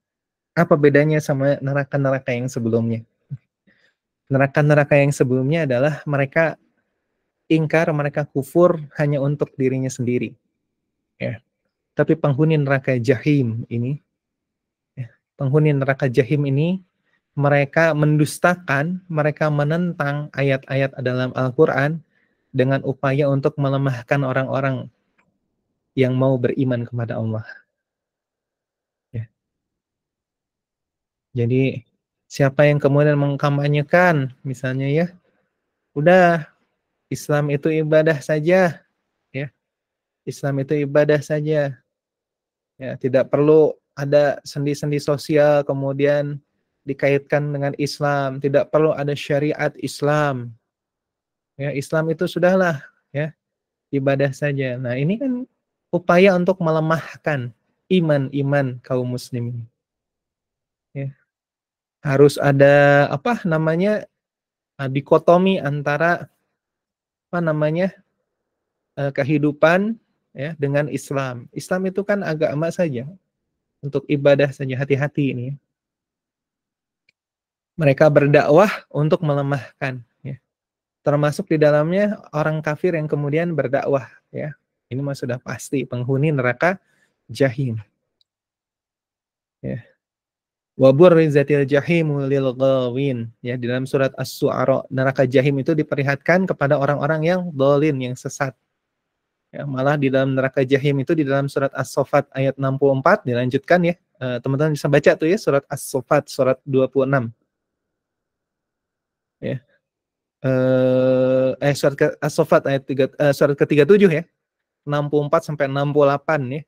apa bedanya sama neraka-neraka yang sebelumnya? Neraka-neraka yang sebelumnya adalah mereka ingkar, mereka kufur hanya untuk dirinya sendiri. Ya. Tapi penghuni neraka jahim ini, ya, penghuni neraka jahim ini, mereka mendustakan, mereka menentang ayat-ayat dalam Al-Quran dengan upaya untuk melemahkan orang-orang yang mau beriman kepada Allah. Ya. Jadi siapa yang kemudian mengkampanyekan, misalnya ya, udah Islam itu ibadah saja, ya, Islam itu ibadah saja, ya, tidak perlu ada sendi-sendi sosial kemudian dikaitkan dengan Islam, tidak perlu ada syariat Islam, ya, Islam itu sudahlah, ya, ibadah saja. Nah, ini kan upaya untuk melemahkan iman kaum muslimin. Ya. Harus ada apa namanya dikotomi antara apa namanya kehidupan ya dengan Islam. Islam itu kan agama saja, untuk ibadah saja, hati-hati ini. Mereka berdakwah untuk melemahkan, ya. Termasuk di dalamnya orang kafir yang kemudian berdakwah, ya. Ini mah sudah pasti penghuni neraka jahim. Ya. Wa burrizatil jahimu lil ghawin. Ya, di dalam surat As-Su'ara, neraka jahim itu diperlihatkan kepada orang-orang yang dhalin, yang sesat. Ya, malah di dalam neraka jahim itu di dalam surat As-Saffat ayat 64 dilanjutkan ya. Teman-teman bisa baca tuh ya, surat As-Saffat surat 26. Ya. Surat As-Saffat ayat 3, surat ke-37 ya. 64 sampai 68 ya.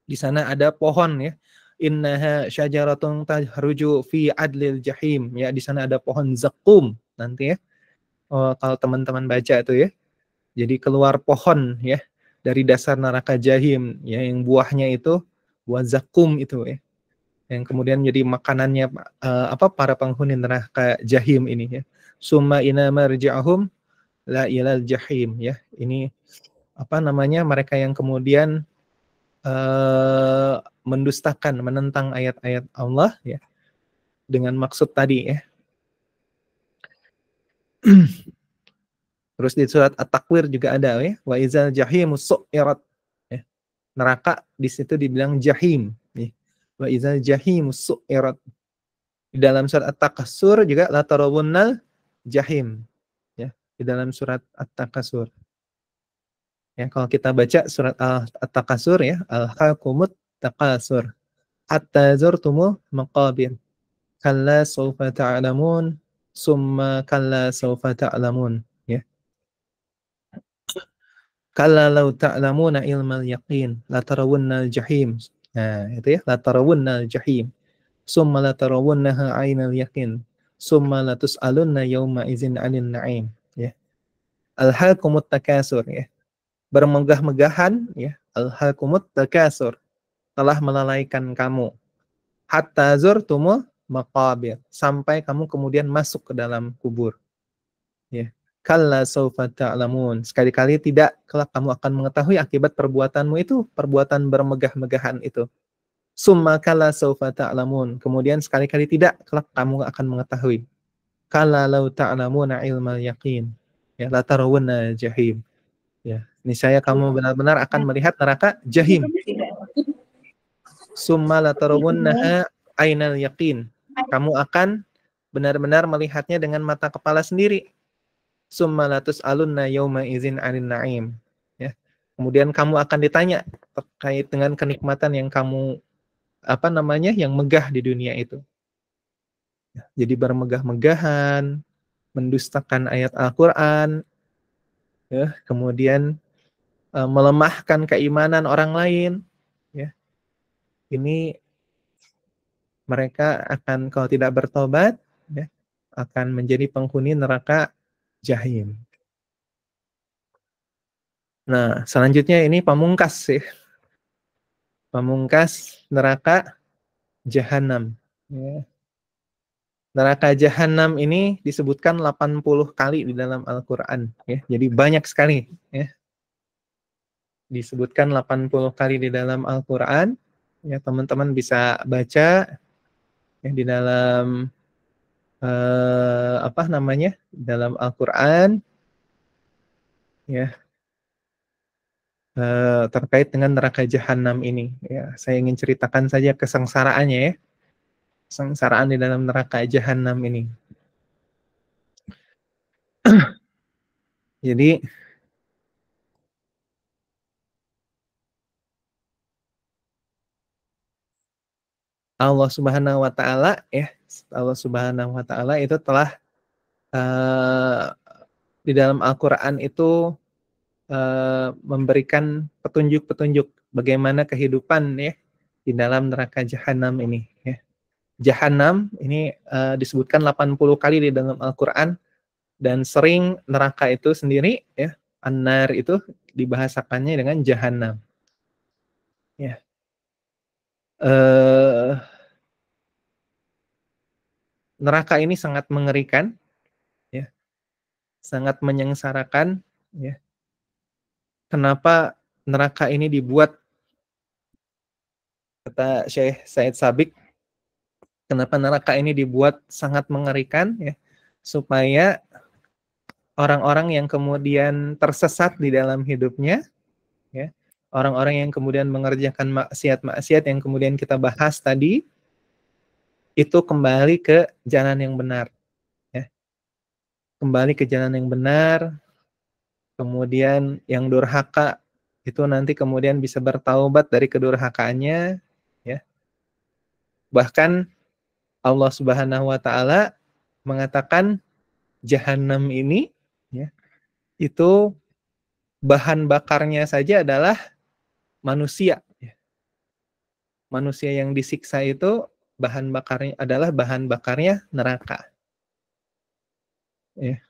Di sana ada pohon ya. Innaha syajaratun tahruju fi adlil jahim. Ya, di sana ada pohon zakum nanti ya. Kalau teman-teman baca itu ya. Jadi keluar pohon ya dari dasar neraka jahim ya, yang buahnya itu buah zakum itu ya. Yang kemudian menjadi makanannya para penghuni neraka jahim ini ya. Summa ina marji'ahum la ilal jahim ya. Ini apa namanya, mereka yang kemudian mendustakan, menentang ayat-ayat Allah ya, dengan maksud tadi ya. Terus di surat At-Takwir juga ada ya, wa izal jahimu su'irat ya. Neraka di situ dibilang jahim ya. Wa izal jahimu su'irat. Di dalam surat At-Takatsur juga la tarawunnal jahim ya, di dalam surat At-Takatsur. Ya, kalau kita baca surat At-Takatsur ya, al-hakumut takasur hatta zurtumul maqabir kalla sawfa ta'lamun summa kalla sawfa ta'lamun ya. Kalla law ta'lamuna ilmal yaqin la tarawunnal jahim. Nah, itu ya, la tarawunnal jahim. Summa la tarawunnaha 'ainal yaqin. Summa la tus'alunna yawma idzin 'anil na'im ya. Al-hakumut takasur ya. Bermegah-megahan ya. Al-hakumut takasur, telah melalaikan kamu. Hatta zurtumul maqabir, sampai kamu kemudian masuk ke dalam kubur. Ya. Kalla sawfa ta'lamun. Sekali-kali tidak, kelak kamu akan mengetahui akibat perbuatanmu itu, perbuatan bermegah-megahan itu. Summa kalla sawfa ta'lamun. Kemudian sekali-kali tidak, kelak kamu akan mengetahui. Kalla law ta'lamuna ilmal yaqin. Ya, la tarawunna jahim. Ya, niscaya kamu benar-benar akan melihat neraka jahim. Summa la tarawunnaha ainal yaqin. Kamu akan benar-benar melihatnya dengan mata kepala sendiri. Summa la tus'alunna yawma idzin 'anil na'im. Ya. Kemudian kamu akan ditanya terkait dengan kenikmatan yang kamu yang megah di dunia itu. Ya, jadi bermegah-megahan, mendustakan ayat Al-Qur'an, ya, kemudian melemahkan keimanan orang lain, ya. Ini mereka akan, kalau tidak bertobat, ya, akan menjadi penghuni neraka jahim. Nah, selanjutnya ini pamungkas sih. Pamungkas neraka jahanam. Ya. Neraka jahanam ini disebutkan 80 kali di dalam Al-Quran. Ya. Jadi banyak sekali. Ya. Disebutkan 80 kali di dalam Al-Quran. Ya, teman-teman bisa baca ya, di dalam dalam Al-Quran. Ya. Terkait dengan neraka jahanam ini. Ya, saya ingin ceritakan saja kesengsaraannya ya. Kesengsaraan di dalam neraka jahanam ini. Jadi Allah Subhanahu wa taala ya, Allah Subhanahu wa taala itu telah di dalam Al-Qur'an itu memberikan petunjuk-petunjuk bagaimana kehidupan ya di dalam neraka jahanam ini ya. Jahanam ini disebutkan 80 kali di dalam Al-Qur'an, dan sering neraka itu sendiri ya An-nar itu dibahasakannya dengan Jahannam. Ya. Neraka ini sangat mengerikan, ya, sangat menyengsarakan. Ya. Kenapa neraka ini dibuat? Kata Syekh Said Sabiq, kenapa neraka ini dibuat sangat mengerikan? Ya, supaya orang-orang yang kemudian tersesat di dalam hidupnya, ya, orang-orang yang kemudian mengerjakan maksiat-maksiat yang kemudian kita bahas tadi, itu kembali ke jalan yang benar. Ya. Kembali ke jalan yang benar, kemudian yang durhaka itu nanti kemudian bisa bertaubat dari kedurhakaannya. Ya. Bahkan Allah Subhanahu wa Ta'ala mengatakan Jahannam ini, ya, itu bahan bakarnya saja adalah manusia. Ya. Manusia yang disiksa itu bahan bakarnya adalah bahan bakarnya neraka. Ya.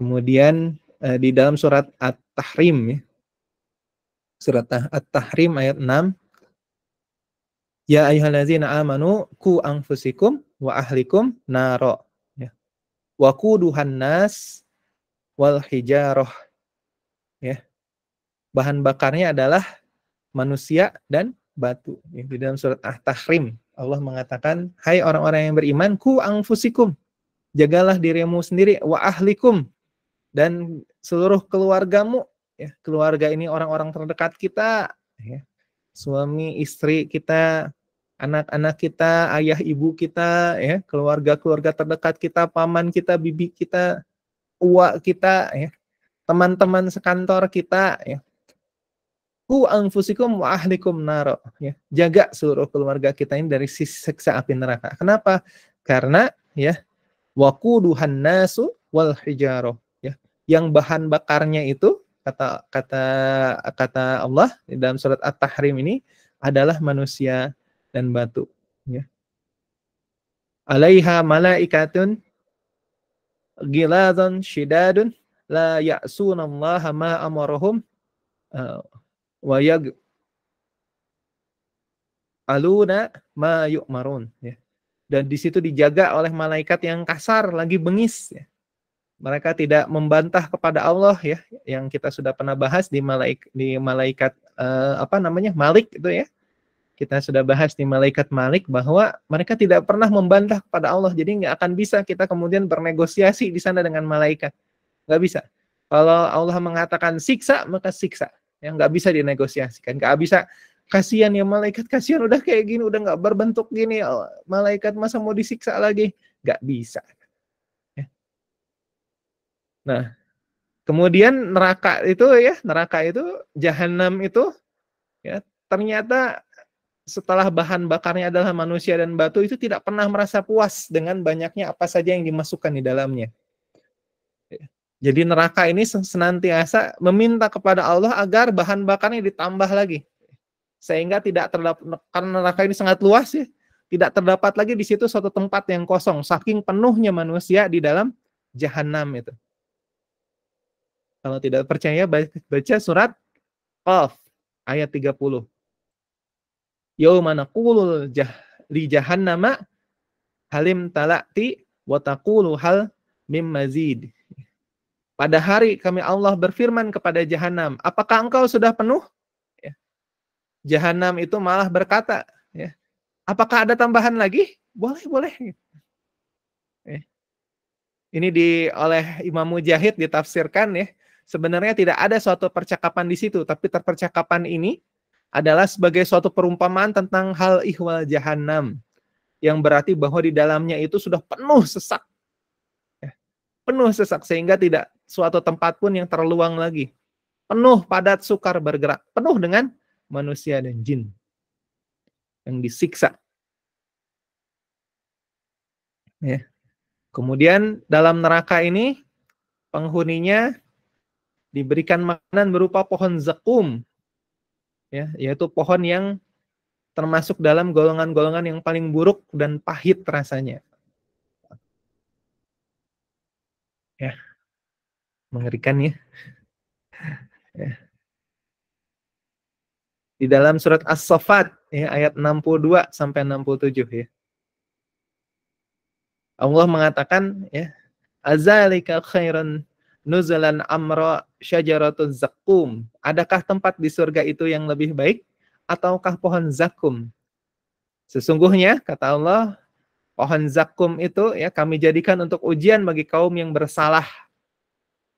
Kemudian di dalam surat At-Tahrim, ya, surat At-Tahrim ayat 6, ya ayyuhallazina amanu qu anfusikum wa ahlikum naro, ya, wa quduhan nas wal hijarah, ya. Bahan bakarnya adalah manusia dan batu. Di dalam surat At-Tahrim Allah mengatakan, hai orang-orang yang beriman, ku anfusikum, jagalah dirimu sendiri, wa ahlikum, dan seluruh keluargamu. Ya, keluarga ini orang-orang terdekat kita, ya, suami istri kita, anak-anak kita, ayah ibu kita, ya, keluarga-keluarga terdekat kita, paman kita, bibi kita, uwa kita, ya, teman-teman sekantor kita, ya. Ku anfusikum wa ahlikum naro, ya. Jaga seluruh keluarga kita ini dari siksa api neraka. Kenapa? Karena, ya, waquduhan nasu wal hijaroh, ya. Yang bahan bakarnya itu kata Allah di dalam surat At-Tahrim ini adalah manusia dan batu, ya. Alaiha malaikatun giladun syidadun la ya'sunallaha ma amarahum wa yag'aluna ma yu'marun, ya. Dan di situ dijaga oleh malaikat yang kasar, lagi bengis, ya. Mereka tidak membantah kepada Allah, ya, yang kita sudah pernah bahas di malaikat Malik itu, ya. Kita sudah bahas di malaikat Malik bahwa mereka tidak pernah membantah kepada Allah. Jadi nggak akan bisa kita kemudian bernegosiasi di sana dengan malaikat. Nggak bisa. Kalau Allah mengatakan siksa, maka siksa. Yang nggak bisa dinegosiasikan. Nggak bisa, kasihan ya malaikat, kasihan udah kayak gini, udah nggak berbentuk gini, malaikat masa mau disiksa lagi? Nggak bisa. Ya. Nah, kemudian neraka itu, Jahannam itu, ya, ternyata setelah bahan bakarnya adalah manusia dan batu, itu tidak pernah merasa puas dengan banyaknya apa saja yang dimasukkan di dalamnya. Jadi neraka ini senantiasa meminta kepada Allah agar bahan bakarnya ditambah lagi. Sehingga tidak terdapat, karena neraka ini sangat luas, ya, tidak terdapat lagi di situ suatu tempat yang kosong, saking penuhnya manusia di dalam Jahannam itu. Kalau tidak percaya, baca surat Qaf ayat 30. Yauma naqulu li jahannama halim talati wa taqulu hal mim mazid. Pada hari kami Allah berfirman kepada Jahannam, apakah engkau sudah penuh? Ya. Jahannam itu malah berkata, ya, apakah ada tambahan lagi? Boleh, boleh. Ya. Ini oleh Imam Mujahid ditafsirkan, ya, sebenarnya tidak ada suatu percakapan di situ, tapi percakapan ini adalah sebagai suatu perumpamaan tentang hal ihwal Jahannam, yang berarti bahwa di dalamnya itu sudah penuh sesak. Ya. Penuh sesak sehingga tidak suatu tempat pun yang terluang lagi. Penuh padat sukar bergerak, penuh dengan manusia dan jin yang disiksa. Ya. Kemudian dalam neraka ini penghuninya diberikan makanan berupa pohon zakum, ya, yaitu pohon yang termasuk dalam golongan-golongan yang paling buruk dan pahit rasanya. Ya. Mengerikan ya. Ya. Di dalam surat As-Saffat ya, ayat 62 sampai 67 ya. Allah mengatakan ya, azalika khairan nuzulan amra syajaratuz zakum. Adakah tempat di surga itu yang lebih baik ataukah pohon zakum? Sesungguhnya kata Allah, pohon zakum itu ya kami jadikan untuk ujian bagi kaum yang bersalah.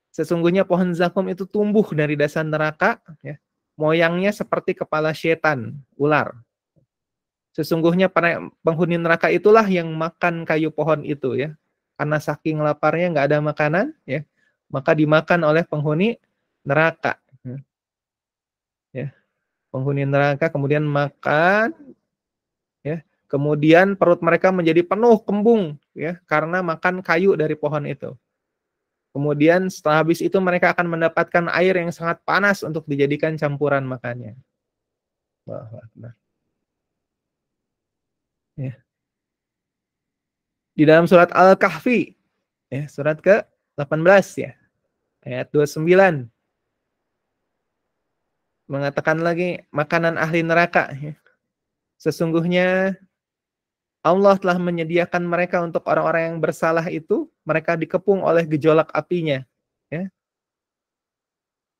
Sesungguhnya pohon zakum itu tumbuh dari dasar neraka ya. Moyangnya seperti kepala setan, ular. Sesungguhnya penghuni neraka itulah yang makan kayu pohon itu ya. Karena saking laparnya nggak ada makanan ya, maka dimakan oleh penghuni neraka. Ya. Penghuni neraka kemudian makan ya. Kemudian perut mereka menjadi penuh kembung ya karena makan kayu dari pohon itu. Kemudian setelah habis itu mereka akan mendapatkan air yang sangat panas untuk dijadikan campuran makannya. Allahu Akbar. Ya. Di dalam surat Al-Kahfi ya, surat ke-18 ya. Ayat 29 mengatakan lagi makanan ahli neraka ya. Sesungguhnya Allah telah menyediakan mereka untuk orang-orang yang bersalah itu, mereka dikepung oleh gejolak apinya. Ya.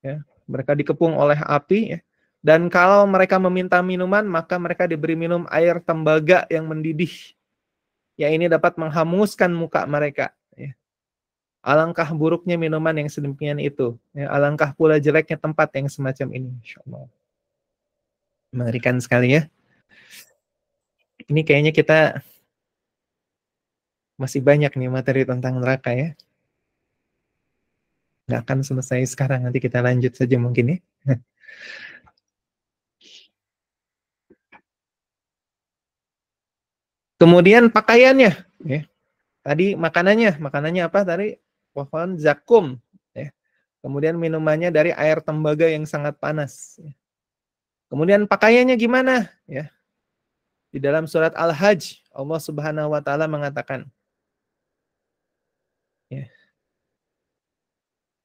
Ya. Mereka dikepung oleh api. Ya. Dan kalau mereka meminta minuman, maka mereka diberi minum air tembaga yang mendidih. Ya ini dapat menghanguskan muka mereka. Ya. Alangkah buruknya minuman yang sedemikian itu. Ya. Alangkah pula jeleknya tempat yang semacam ini. InsyaAllah. Mengerikan sekali ya. Ini kayaknya kita masih banyak nih materi tentang neraka ya. Nggak akan selesai sekarang, nanti kita lanjut saja mungkin ya. Kemudian pakaiannya. Ya. Tadi makanannya apa tadi? Pohon zakum. Ya. Kemudian minumannya dari air tembaga yang sangat panas. Ya. Kemudian pakaiannya gimana? Ya. Di dalam surat Al-Hajj, Allah Subhanahu wa Ta'ala mengatakan, ya.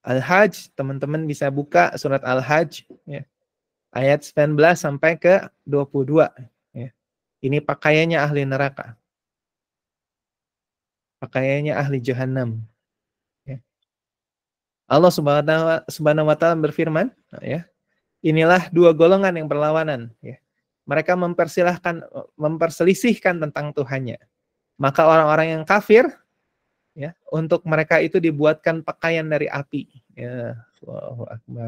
Al-Hajj, teman-teman bisa buka surat Al-Hajj, ya. Ayat 19 sampai ke 22. Ya. Ini pakaiannya ahli neraka. Pakaiannya ahli jahannam. Ya. Allah Subhanahu wa Ta'ala berfirman, ya. Inilah dua golongan yang berlawanan, ya. Mereka memperselisihkan tentang Tuhannya. Maka orang-orang yang kafir, ya, untuk mereka itu dibuatkan pakaian dari api. Ya,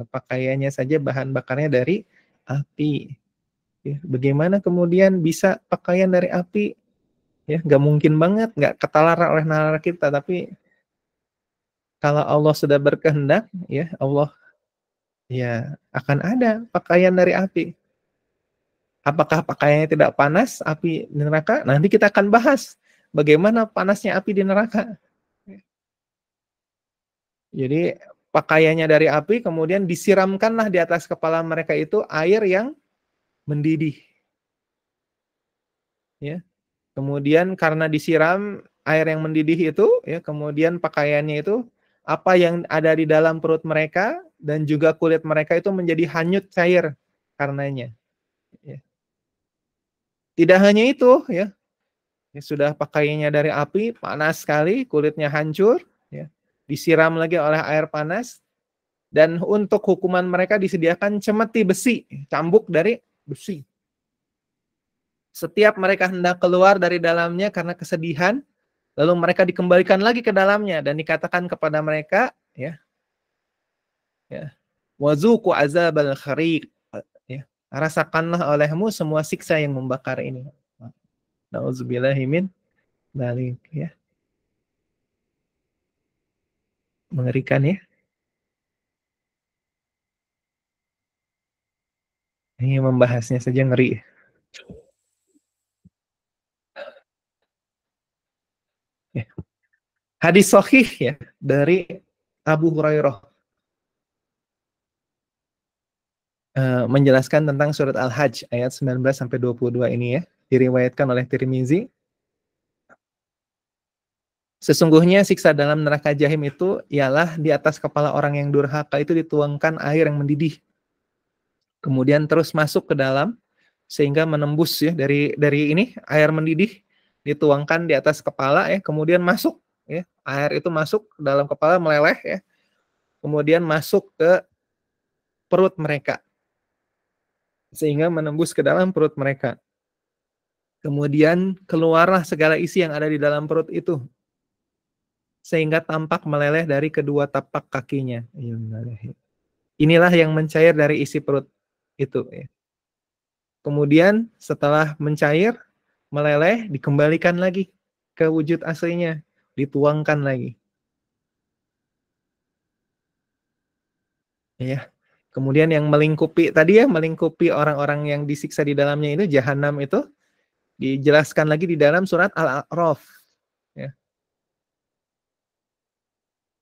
pakaiannya saja bahan bakarnya dari api. Ya, bagaimana kemudian bisa pakaian dari api? Ya, nggak mungkin banget, nggak ketularan oleh nalar kita. Tapi kalau Allah sudah berkehendak, ya Allah, ya akan ada pakaian dari api. Apakah pakaiannya tidak panas, api di neraka? Nanti kita akan bahas bagaimana panasnya api di neraka. Jadi pakaiannya dari api, kemudian disiramkanlah di atas kepala mereka itu air yang mendidih. Ya. Kemudian karena disiram air yang mendidih itu, ya, kemudian pakaiannya itu apa yang ada di dalam perut mereka dan juga kulit mereka itu menjadi hanyut cair karenanya. Ya. Tidak hanya itu, ya. Sudah pakaiannya dari api, panas sekali, kulitnya hancur, ya. Disiram lagi oleh air panas, dan untuk hukuman mereka disediakan cemeti besi, cambuk dari besi. Setiap mereka hendak keluar dari dalamnya karena kesedihan, lalu mereka dikembalikan lagi ke dalamnya dan dikatakan kepada mereka, ya, wazuku azabal khariq, ya, rasakanlah olehmu semua siksa yang membakar ini. Nauzubillahi min dzalik, ya. Mengerikan ya. Ini membahasnya saja ngeri. Ya. Hadis sahih ya dari Abu Hurairah menjelaskan tentang surat Al-Hajj ayat 19 sampai 22 ini ya, diriwayatkan oleh Tirmizi. Sesungguhnya siksa dalam neraka Jahim itu ialah di atas kepala orang yang durhaka itu dituangkan air yang mendidih. Kemudian terus masuk ke dalam sehingga menembus ya dari ini air mendidih dituangkan di atas kepala ya, kemudian masuk ya. Air itu masuk ke dalam kepala meleleh ya. Kemudian masuk ke perut mereka sehingga menembus ke dalam perut mereka. Kemudian keluarlah segala isi yang ada di dalam perut itu sehingga tampak meleleh dari kedua tapak kakinya. Inilah yang mencair dari isi perut itu. Ya. Kemudian setelah mencair, meleleh, dikembalikan lagi ke wujud aslinya, dituangkan lagi. Ya. Kemudian yang melingkupi tadi ya, melingkupi orang-orang yang disiksa di dalamnya itu, Jahanam itu, dijelaskan lagi di dalam surat Al-A'raf. Ya.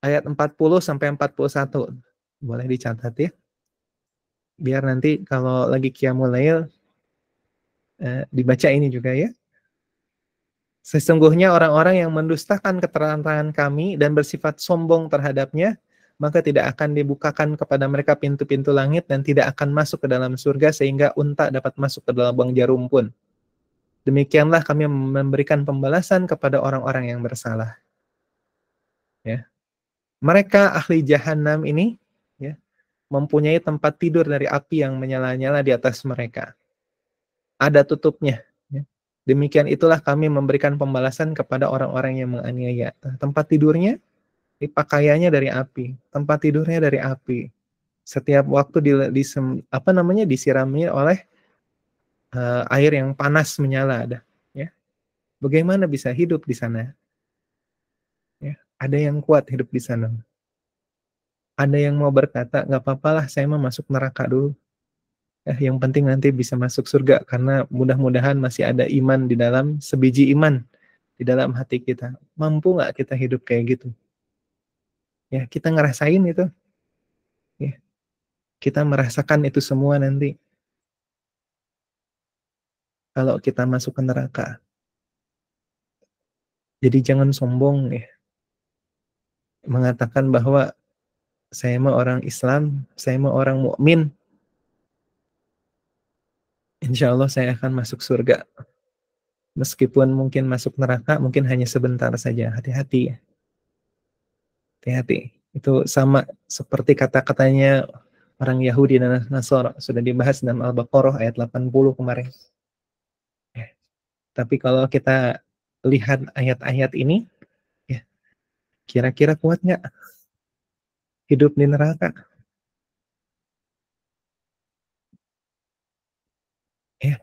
Ayat 40 sampai 41. Boleh dicatat ya. Biar nanti kalau lagi Qiyamul Lail dibaca ini juga ya. Sesungguhnya orang-orang yang mendustakan keterangan kami dan bersifat sombong terhadapnya, maka tidak akan dibukakan kepada mereka pintu-pintu langit dan tidak akan masuk ke dalam surga sehingga unta dapat masuk ke dalam lubang jarum pun. Demikianlah kami memberikan pembalasan kepada orang-orang yang bersalah. Ya. Mereka ahli jahanam ini ya, mempunyai tempat tidur dari api yang menyala-nyala di atas mereka. Ada tutupnya. Ya. Demikian itulah kami memberikan pembalasan kepada orang-orang yang menganiaya. Tempat tidurnya, pakaiannya dari api. Tempat tidurnya dari api. Setiap waktu disirami oleh air yang panas menyala. Ya. Bagaimana bisa hidup di sana? Ya. Ada yang kuat hidup di sana. Ada yang mau berkata, nggak apa-apalah saya mau masuk neraka dulu. Yang penting nanti bisa masuk surga karena mudah-mudahan masih ada iman di dalam sebiji iman di dalam hati kita. Mampu nggak kita hidup kayak gitu? Ya, kita ngerasain itu. Ya, kita merasakan itu semua nanti. Kalau kita masuk ke neraka. Jadi jangan sombong ya. Mengatakan bahwa saya mah orang Islam, saya mah orang mukmin. Insya Allah saya akan masuk surga. Meskipun mungkin masuk neraka, mungkin hanya sebentar saja. Hati-hati ya. Hati-hati. Itu sama seperti kata-katanya orang Yahudi dan Nasara. Sudah dibahas dalam Al-Baqarah ayat 80 kemarin. Tapi kalau kita lihat ayat-ayat ini, ya, kira-kira kuat nggak hidup di neraka? Ya.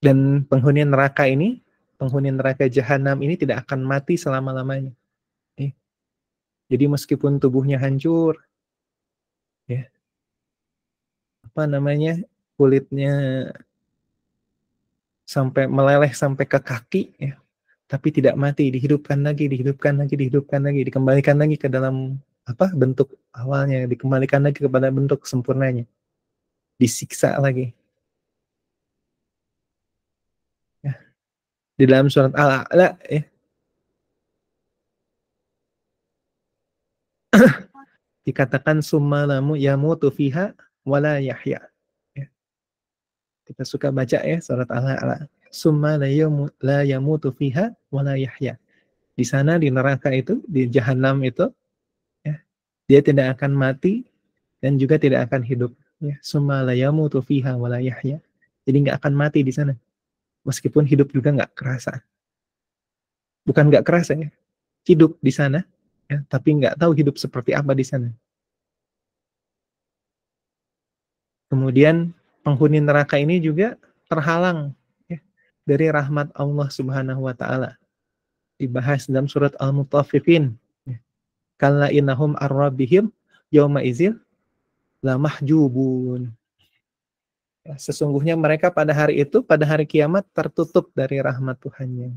Dan penghuni neraka Jahanam ini tidak akan mati selama-lamanya. Ya. Jadi meskipun tubuhnya hancur, ya, kulitnya sampai meleleh sampai ke kaki, ya, tapi tidak mati, dihidupkan lagi, dikembalikan lagi ke dalam bentuk awalnya, dikembalikan lagi kepada bentuk sempurnanya, disiksa lagi. Ya. Di dalam surat Al-A'la, ya, dikatakan summa lamu yamutu fiha wala yahya. Ya. Kita suka baca ya surat Al-A'la. Summa la yamutu fiha wala yahya. Di sana di neraka itu, di Jahanam itu, ya, dia tidak akan mati dan juga tidak akan hidup. Ya. Summa la yamutu fiha wala yahya. Jadi nggak akan mati di sana. Meskipun hidup juga nggak kerasa. Bukan nggak kerasa ya. Hidup di sana, ya, tapi nggak tahu hidup seperti apa di sana. Kemudian penghuni neraka ini juga terhalang ya, dari rahmat Allah Subhanahu wa taala. Dibahas dalam surat Al-Mutaffifin. Ya. Kalla innahum ar-rabbihim yauma idzil la mahjubun. Ya, sesungguhnya mereka pada hari itu, pada hari kiamat tertutup dari rahmat Tuhannya.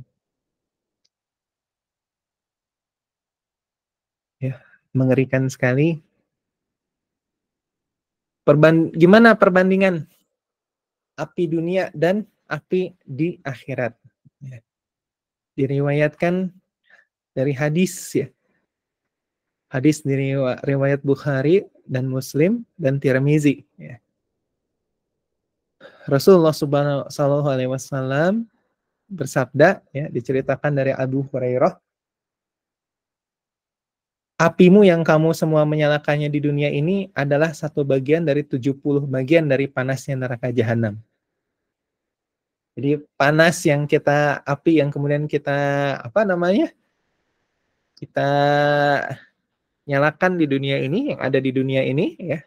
Ya, mengerikan sekali. Gimana perbandingan api dunia dan api di akhirat? Ya. diriwayatkan dari hadis ya. Hadis dari riwayat Bukhari dan Muslim dan Tirmizi ya. Rasulullah Sallallahu Alaihi Wasallam bersabda ya, diceritakan dari Abu Hurairah, apimu yang kamu semua menyalakannya di dunia ini adalah 1 bagian dari 70 bagian dari panasnya neraka jahanam. Jadi panas yang kita, api yang kemudian kita kita nyalakan di dunia ini, yang ada di dunia ini ya,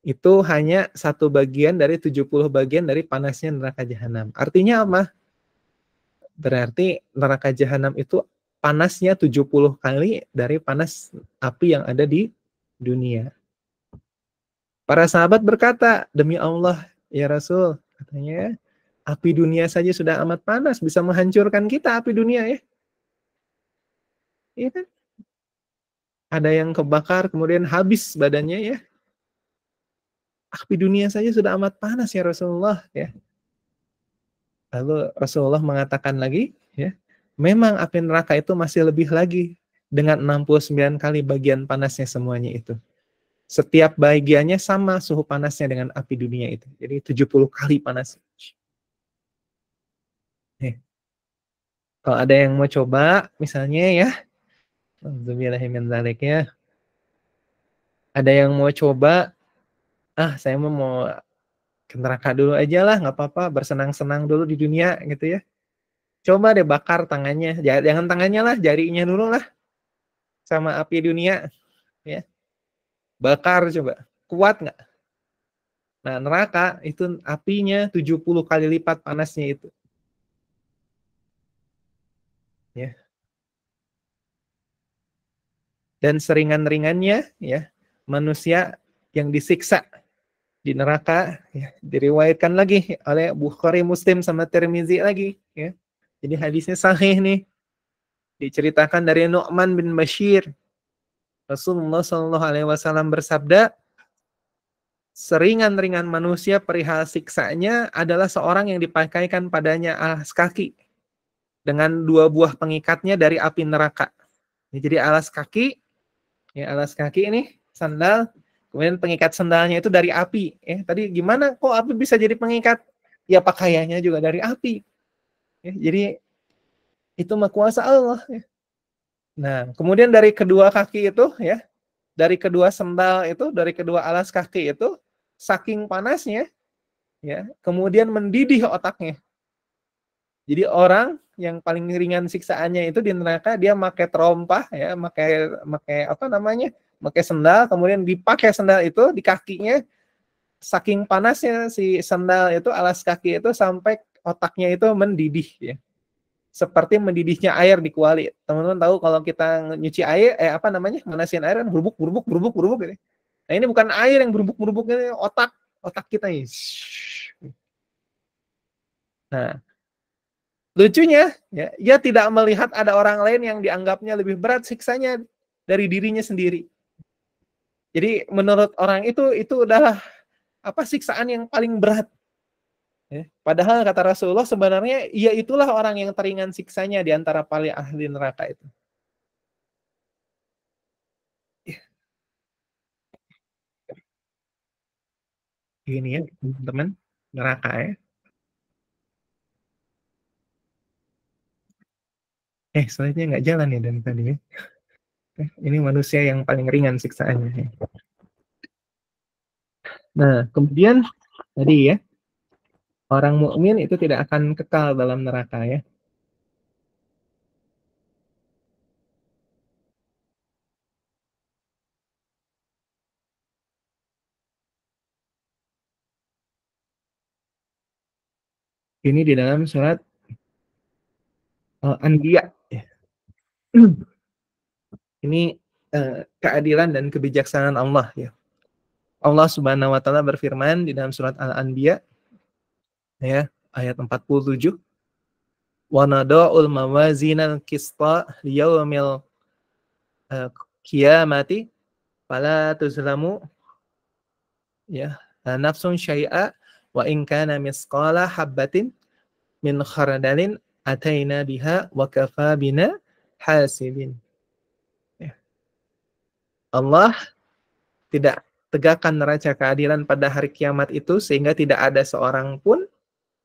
itu hanya 1 bagian dari 70 bagian dari panasnya neraka jahanam. Artinya apa? Berarti neraka jahanam itu panasnya 70 kali dari panas api yang ada di dunia. Para sahabat berkata, demi Allah ya Rasul, katanya, api dunia saja sudah amat panas, bisa menghancurkan kita api dunia ya. Iya kan? Ada yang kebakar kemudian habis badannya ya. Api dunia saja sudah amat panas ya Rasulullah ya. Lalu Rasulullah mengatakan lagi ya, memang api neraka itu masih lebih lagi dengan 69 kali bagian panasnya semuanya itu. Setiap bagiannya sama suhu panasnya dengan api dunia itu. Jadi 70 kali panas. Kalau ada yang mau coba misalnya ya, ya, ada yang mau coba, saya mau ke neraka dulu aja lah, nggak apa-apa, bersenang-senang dulu di dunia gitu ya. Coba deh bakar tangannya, jangan tangannya lah, jarinya dulu lah, sama api dunia, ya. Bakar coba, kuat nggak? Nah neraka itu apinya 70 kali lipat panasnya itu. Ya. Dan seringan-ringannya ya manusia yang disiksa di neraka ya, diriwayatkan lagi oleh Bukhari, Muslim sama Tirmizi lagi ya. Jadi hadisnya sahih nih. Diceritakan dari Nu'man bin Bashir. Rasulullah Shallallahu Alaihi Wasallam bersabda, seringan-ringan manusia perihal siksanya adalah seorang yang dipakaikan padanya alas kaki dengan 2 buah pengikatnya dari api neraka. Jadi alas kaki, ya alas kaki ini sandal, kemudian pengikat sandalnya itu dari api. Tadi gimana kok api bisa jadi pengikat? Ya pakaiannya juga dari api. Jadi itu mah kuasa Allah. Nah, kemudian dari kedua kaki itu ya, dari kedua sandal itu, dari kedua alas kaki itu, saking panasnya, ya, kemudian mendidih otaknya. Jadi orang yang paling ringan siksaannya itu di neraka, dia pakai terompah, ya, pakai sandal, kemudian dipakai sandal itu di kakinya, saking panasnya si sandal itu, alas kaki itu sampai otaknya itu mendidih, ya. Seperti mendidihnya air di kuali. Teman-teman tahu kalau kita nyuci air, manasin air kan berubuk gitu. Nah ini bukan air yang berubuk ini, otak kita ini. Nah, lucunya ya, dia tidak melihat ada orang lain yang dianggapnya lebih berat siksanya dari dirinya sendiri. Jadi menurut orang itu adalah siksaan yang paling berat. Ya. Padahal kata Rasulullah sebenarnya ia itulah orang yang teringan siksanya di antara paling ahli neraka itu. Ini ya teman-teman, neraka ya. Slide-nya nggak jalan ya dari tadi ya. Ini manusia yang paling ringan siksaannya. Ya. Nah, kemudian tadi ya, orang mukmin itu tidak akan kekal dalam neraka ya. Ini di dalam surat Al-Anbiya. Ya. Ini keadilan dan kebijaksanaan Allah ya. Allah Subhanahu wa taala berfirman di dalam surat Al-Anbiya ya, ayat 47. Wa nada'ul mawazinal qista liyaumil qiyamati fala tuzlamu ya nafsun syai'a wa in kana misqala habbatin min khardalin ataina biha wa kafa bina hasibin. Ya. Allah tidak tegakkan neraca keadilan pada hari kiamat itu sehingga tidak ada seorang pun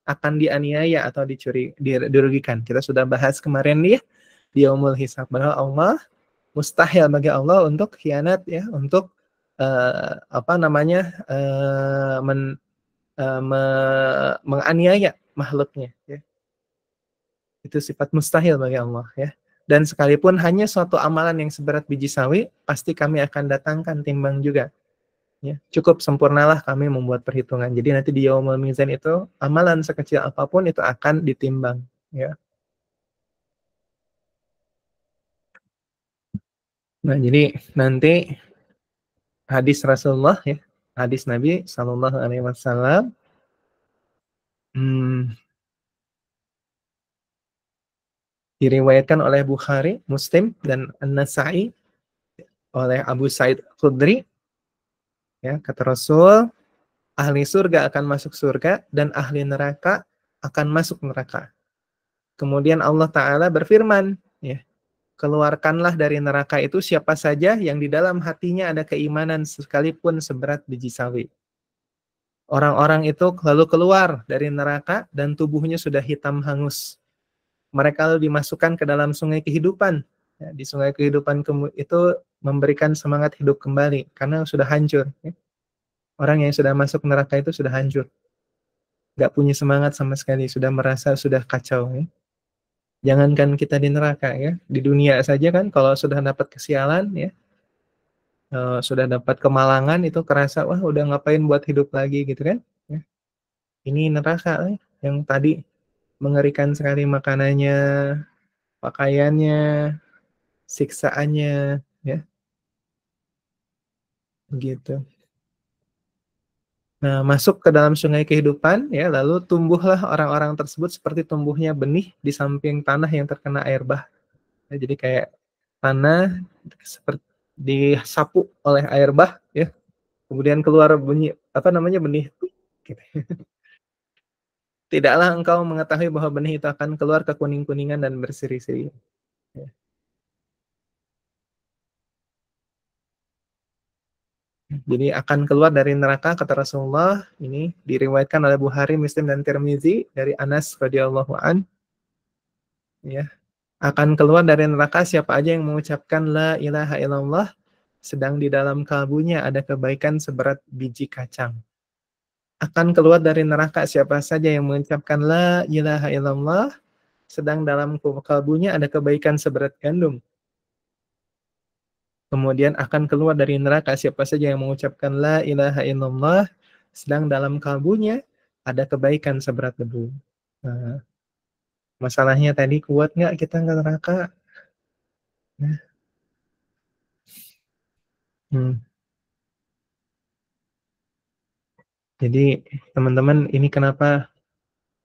akan dianiaya atau dirugikan. Kita sudah bahas kemarin nih di Yaumul Hisab bahwa Allah mustahil bagi Allah untuk khianat ya, untuk menganiaya makhluknya ya. Itu sifat mustahil bagi Allah ya. Dan sekalipun hanya suatu amalan yang seberat biji sawi, pasti kami akan datangkan timbang juga. Ya, cukup sempurnalah kami membuat perhitungan. Jadi nanti di Yaumul Mizan itu amalan sekecil apapun itu akan ditimbang. Ya. Nah, jadi nanti hadis Rasulullah ya, hadis Nabi Shallallahu Alaihi Wasallam diriwayatkan oleh Bukhari, Muslim dan An-Nasa'i oleh Abu Sa'id Khudri. Ya, kata Rasul, ahli surga akan masuk surga dan ahli neraka akan masuk neraka. Kemudian Allah Ta'ala berfirman, ya, keluarkanlah dari neraka itu siapa saja yang di dalam hatinya ada keimanan sekalipun seberat biji sawi. Orang-orang itu lalu keluar dari neraka dan tubuhnya sudah hitam hangus. Mereka lalu dimasukkan ke dalam sungai kehidupan. Ya, di sungai kehidupan itu memberikan semangat hidup kembali karena sudah hancur. Ya. Orang yang sudah masuk neraka itu sudah hancur. Nggak punya semangat sama sekali, sudah merasa sudah kacau. Ya. Jangankan kita di neraka ya, di dunia saja kan kalau sudah dapat kesialan ya, sudah dapat kemalangan itu kerasa wah udah ngapain buat hidup lagi gitu kan. Ya. Ini neraka yang tadi mengerikan sekali makanannya, pakaiannya, siksaannya ya. Begitu. Nah, masuk ke dalam sungai kehidupan ya, lalu tumbuhlah orang-orang tersebut seperti tumbuhnya benih di samping tanah yang terkena air bah. Ya, jadi kayak tanah seperti disapu oleh air bah ya. Kemudian keluar bunyi benih gitu. Tidaklah engkau mengetahui bahwa benih itu akan keluar kekuning-kuningan dan berseri-seri. Ya. Jadi akan keluar dari neraka kata Rasulullah, ini diriwayatkan oleh Bukhari, Muslim dan Tirmizi dari Anas radhiyallahu an. Ya, akan keluar dari neraka siapa aja yang mengucapkan la ilaha illallah sedang di dalam kalbunya ada kebaikan seberat biji kacang. Akan keluar dari neraka siapa saja yang mengucapkan la ilaha illallah sedang dalam kalbunya ada kebaikan seberat gandum. Kemudian akan keluar dari neraka siapa saja yang mengucapkan la ilaha illallah sedang dalam kalbunya ada kebaikan seberat debu. Nah, masalahnya tadi kuat nggak kita ke neraka? Nah. Jadi teman-teman ini kenapa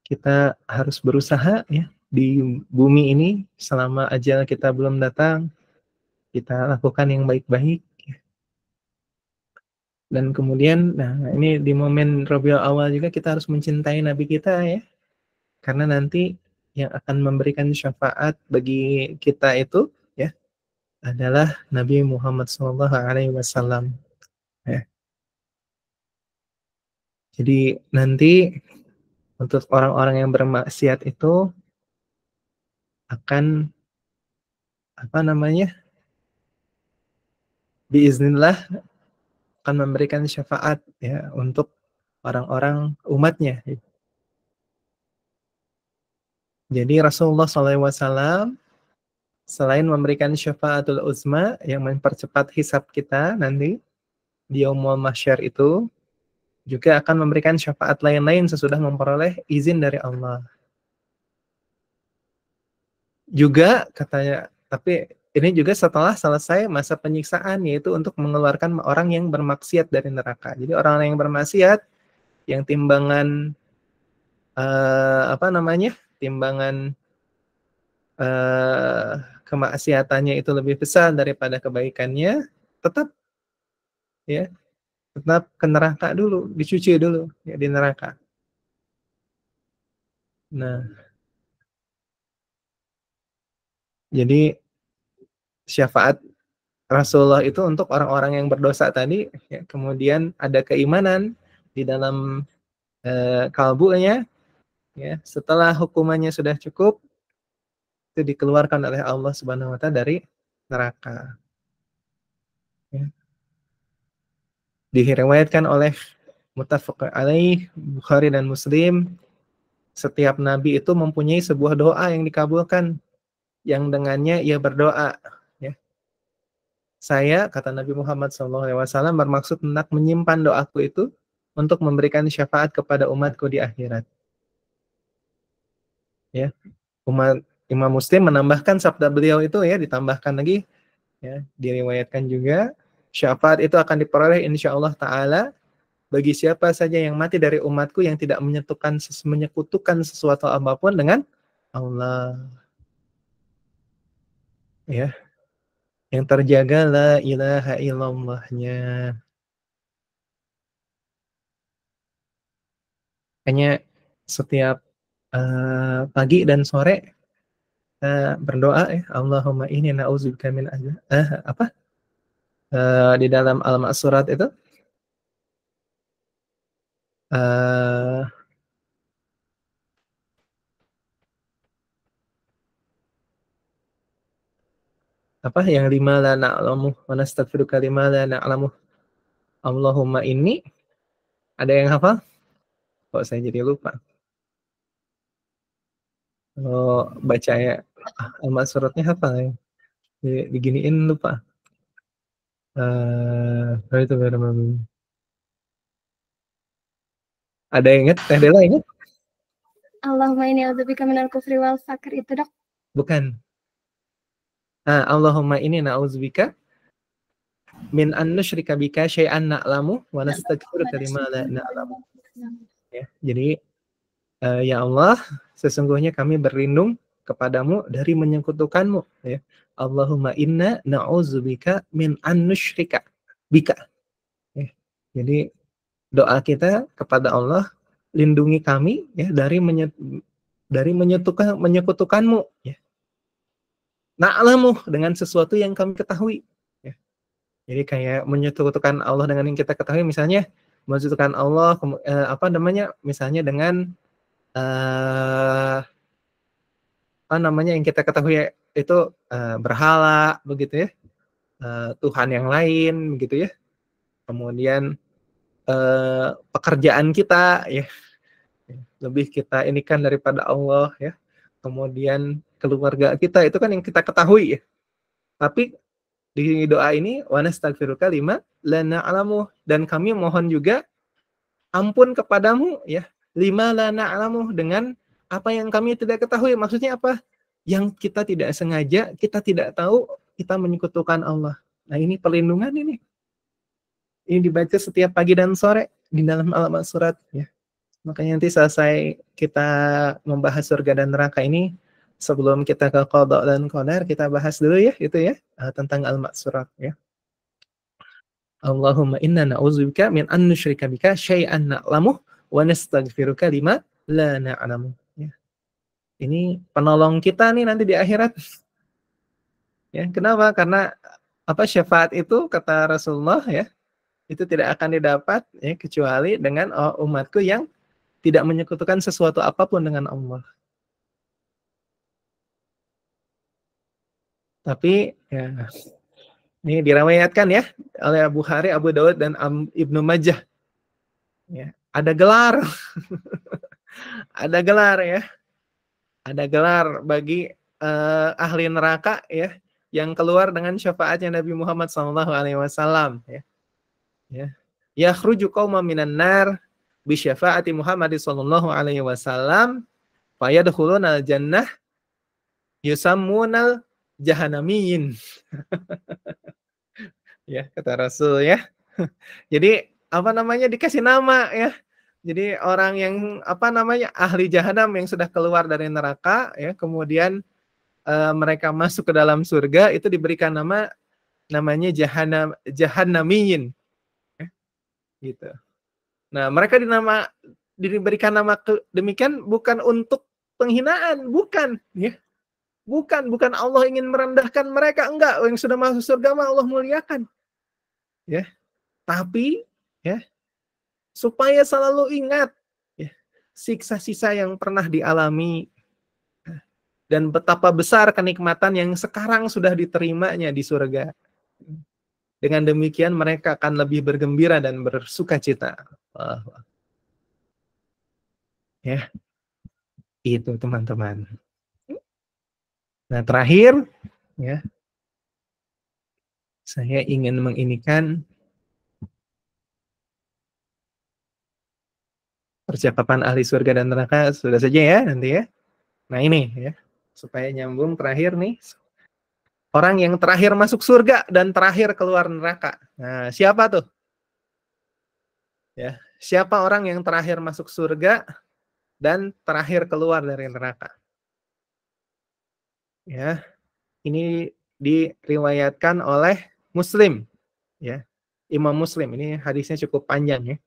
kita harus berusaha ya di bumi ini selama ajal kita belum datang, kita lakukan yang baik-baik. Dan kemudian, nah ini di momen Rabiul Awal juga kita harus mencintai Nabi kita ya. Karena nanti yang akan memberikan syafaat bagi kita itu ya adalah Nabi Muhammad SAW. Ya. Jadi nanti untuk orang-orang yang bermaksiat itu akan biiznillah akan memberikan syafaat ya untuk orang-orang umatnya. Jadi Rasulullah SAW selain memberikan syafaatul uzma yang mempercepat hisab kita nanti di yaumul mahsyar itu, juga akan memberikan syafaat lain-lain sesudah memperoleh izin dari Allah. Juga katanya, tapi ini juga setelah selesai masa penyiksaan, yaitu untuk mengeluarkan orang yang bermaksiat dari neraka. Jadi orang yang bermaksiat, yang timbangan timbangan kemaksiatannya itu lebih besar daripada kebaikannya, tetap ke neraka dulu, dicuci dulu ya di neraka. Nah, Jadi syafaat Rasulullah itu untuk orang-orang yang berdosa tadi, ya, kemudian ada keimanan di dalam kalbunya, ya, setelah hukumannya sudah cukup, itu dikeluarkan oleh Allah Subhanahu wa taala dari neraka. Ya. Diriwayatkan oleh muttafaq alaih Bukhari dan Muslim, setiap nabi itu mempunyai sebuah doa yang dikabulkan, yang dengannya ia berdoa, ya. Saya, kata Nabi Muhammad SAW, bermaksud hendak menyimpan doaku itu untuk memberikan syafaat kepada umatku di akhirat. Ya, umat Imam Muslim menambahkan sabda beliau itu, ya, ditambahkan lagi, ya, diriwayatkan juga syafaat itu akan diperoleh insya Allah Ta'ala bagi siapa saja yang mati dari umatku yang tidak menyekutukan sesuatu apapun dengan Allah. Ya, yang terjaga la ilaha illallahnya. Hanya setiap pagi dan sore berdoa, ya, Allahumma inni na'udzubika min apa? Di dalam Al-Ma'surat itu apa yang lima la na'lamu wa nastaghfiruka lima la na'lamu. Allahumma inni, ada yang hafal? Kok saya jadi lupa. Kalau baca ya Al-Ma'suratnya hafal ya. Diginiin lupa. Itu ada yang ingat? Teh Dela ingat? Allahumma inni a'udzubika minal kufri wal fakr, itu Dok. Bukan. Allahumma inni na'udzubika min an nusyrika bika syai'an na'lamu wa nastaghfiruka lima la na'lamu. Ya, jadi ya Allah, sesungguhnya kami berlindung kepadamu dari menyekutukanmu, ya. Allahumma inna na'udzubika min an nusyrika bika. Ya. Jadi doa kita kepada Allah, lindungi kami, ya, dari menyekutukanmu, ya. Na'lamu, dengan sesuatu yang kami ketahui, ya. Jadi kayak menyekutukan Allah dengan yang kita ketahui, misalnya menyekutukan Allah misalnya dengan yang kita ketahui itu berhala, begitu ya, Tuhan yang lain, begitu ya. Kemudian pekerjaan kita, ya, lebih kita inikan daripada Allah, ya. Kemudian keluarga kita itu kan yang kita ketahui, ya. Tapi di doa ini wa nastaghfiruka lima la na'lamu, dan kami mohon juga ampun kepadamu, ya, lima la na'lamu, dengan apa yang kami tidak ketahui. Maksudnya apa? Yang kita tidak sengaja, kita tidak tahu, kita menyekutukan Allah. Nah, ini perlindungan ini. Ini dibaca setiap pagi dan sore di dalam Al-Ma'surat, ya. Makanya nanti selesai kita membahas surga dan neraka ini, sebelum kita ke qada dan qadar, kita bahas dulu, ya, itu ya, tentang Al-Ma'surat, ya. Allahumma inna na'udzubika min an nusyrika bika syai'an na'lamu wa nastaghfiruka lima la na'lamu, ya. Ini penolong kita nih nanti di akhirat. Ya, kenapa? Karena syafaat itu kata Rasulullah, ya, itu tidak akan didapat, ya, kecuali dengan umatku yang tidak menyekutukan sesuatu apapun dengan Allah. Tapi ya, ini diriwayatkan, ya, oleh Bukhari, Abu Daud dan Ibnu Majah. Ya, ada gelar. Ada gelar, ya. Ada gelar bagi ahli neraka, ya, yang keluar dengan syafaatnya Nabi Muhammad SAW, ya. Ya. Yakhruju qauman minan nar bi syafaati Muhammad sallallahu alaihi wasallam fayadkhuluna al-jannah yusammunal jahannamiyin. Ya, kata Rasul, ya. Jadi dikasih nama, ya. Jadi orang yang ahli jahanam yang sudah keluar dari neraka, ya, kemudian mereka masuk ke dalam surga, itu diberikan namanya jahannamiyin, ya, gitu. Nah, mereka diberikan nama demikian bukan untuk penghinaan, bukan, ya. Bukan Allah ingin merendahkan mereka, enggak. Yang sudah masuk surga mah Allah muliakan. Ya. Tapi ya, supaya selalu ingat ya, siksa-siksa yang pernah dialami dan betapa besar kenikmatan yang sekarang sudah diterimanya di surga. Dengan demikian mereka akan lebih bergembira dan bersukacita. Ya, itu teman-teman. Nah, terakhir ya, saya ingin menginikan percakapan ahli surga dan neraka sudah saja ya nanti ya. Nah ini ya, supaya nyambung terakhir nih. Orang yang terakhir masuk surga dan terakhir keluar neraka. Nah, siapa tuh? Ya, siapa orang yang terakhir masuk surga dan terakhir keluar dari neraka? Ya, ini diriwayatkan oleh Muslim, ya, Imam Muslim. Ini hadisnya cukup panjang ya.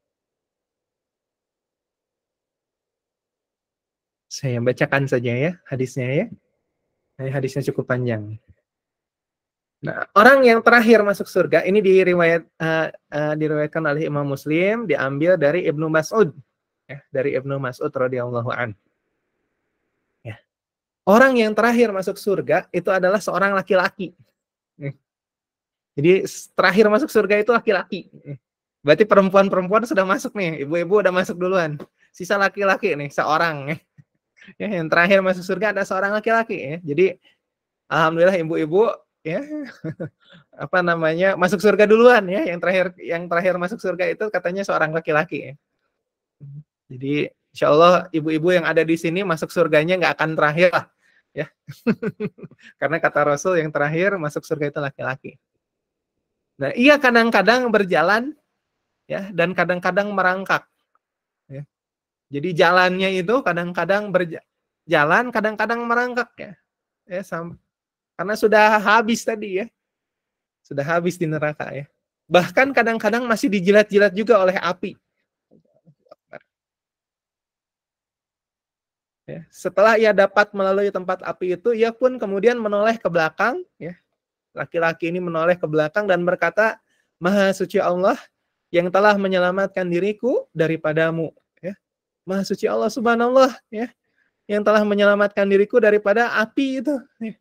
Saya bacakan saja ya hadisnya ya. Nah, hadisnya cukup panjang. Nah, orang yang terakhir masuk surga ini diriwayatkan oleh Imam Muslim, diambil dari Ibnu Mas'ud, ya, dari Ibnu Mas'ud radhiyallahu an. Ya. Orang yang terakhir masuk surga itu adalah seorang laki-laki. Jadi terakhir masuk surga itu laki-laki. Berarti perempuan-perempuan sudah masuk nih, ibu-ibu udah masuk duluan. Sisa laki-laki nih, seorang. Ya, yang terakhir masuk surga ada seorang laki-laki. Ya. Jadi alhamdulillah ibu-ibu ya apa namanya masuk surga duluan ya. Yang terakhir masuk surga itu katanya seorang laki-laki. Ya. Jadi insya Allah ibu-ibu yang ada di sini masuk surganya nggak akan terakhir lah. Ya. Karena kata Rasul yang terakhir masuk surga itu laki-laki. Nah, ia kadang-kadang berjalan ya dan kadang-kadang merangkak. Ya. Jadi jalannya itu kadang-kadang berjalan, kadang-kadang merangkak ya. Ya karena sudah habis tadi ya. Sudah habis di neraka ya. Bahkan kadang-kadang masih dijilat-jilat juga oleh api. Ya. Setelah ia dapat melalui tempat api itu, ia pun kemudian menoleh ke belakang ya. Laki-laki ini menoleh ke belakang dan berkata, Maha suci Allah yang telah menyelamatkan diriku daripadamu. Ya. Maha suci Allah subhanallah ya, yang telah menyelamatkan diriku daripada api itu. Ya.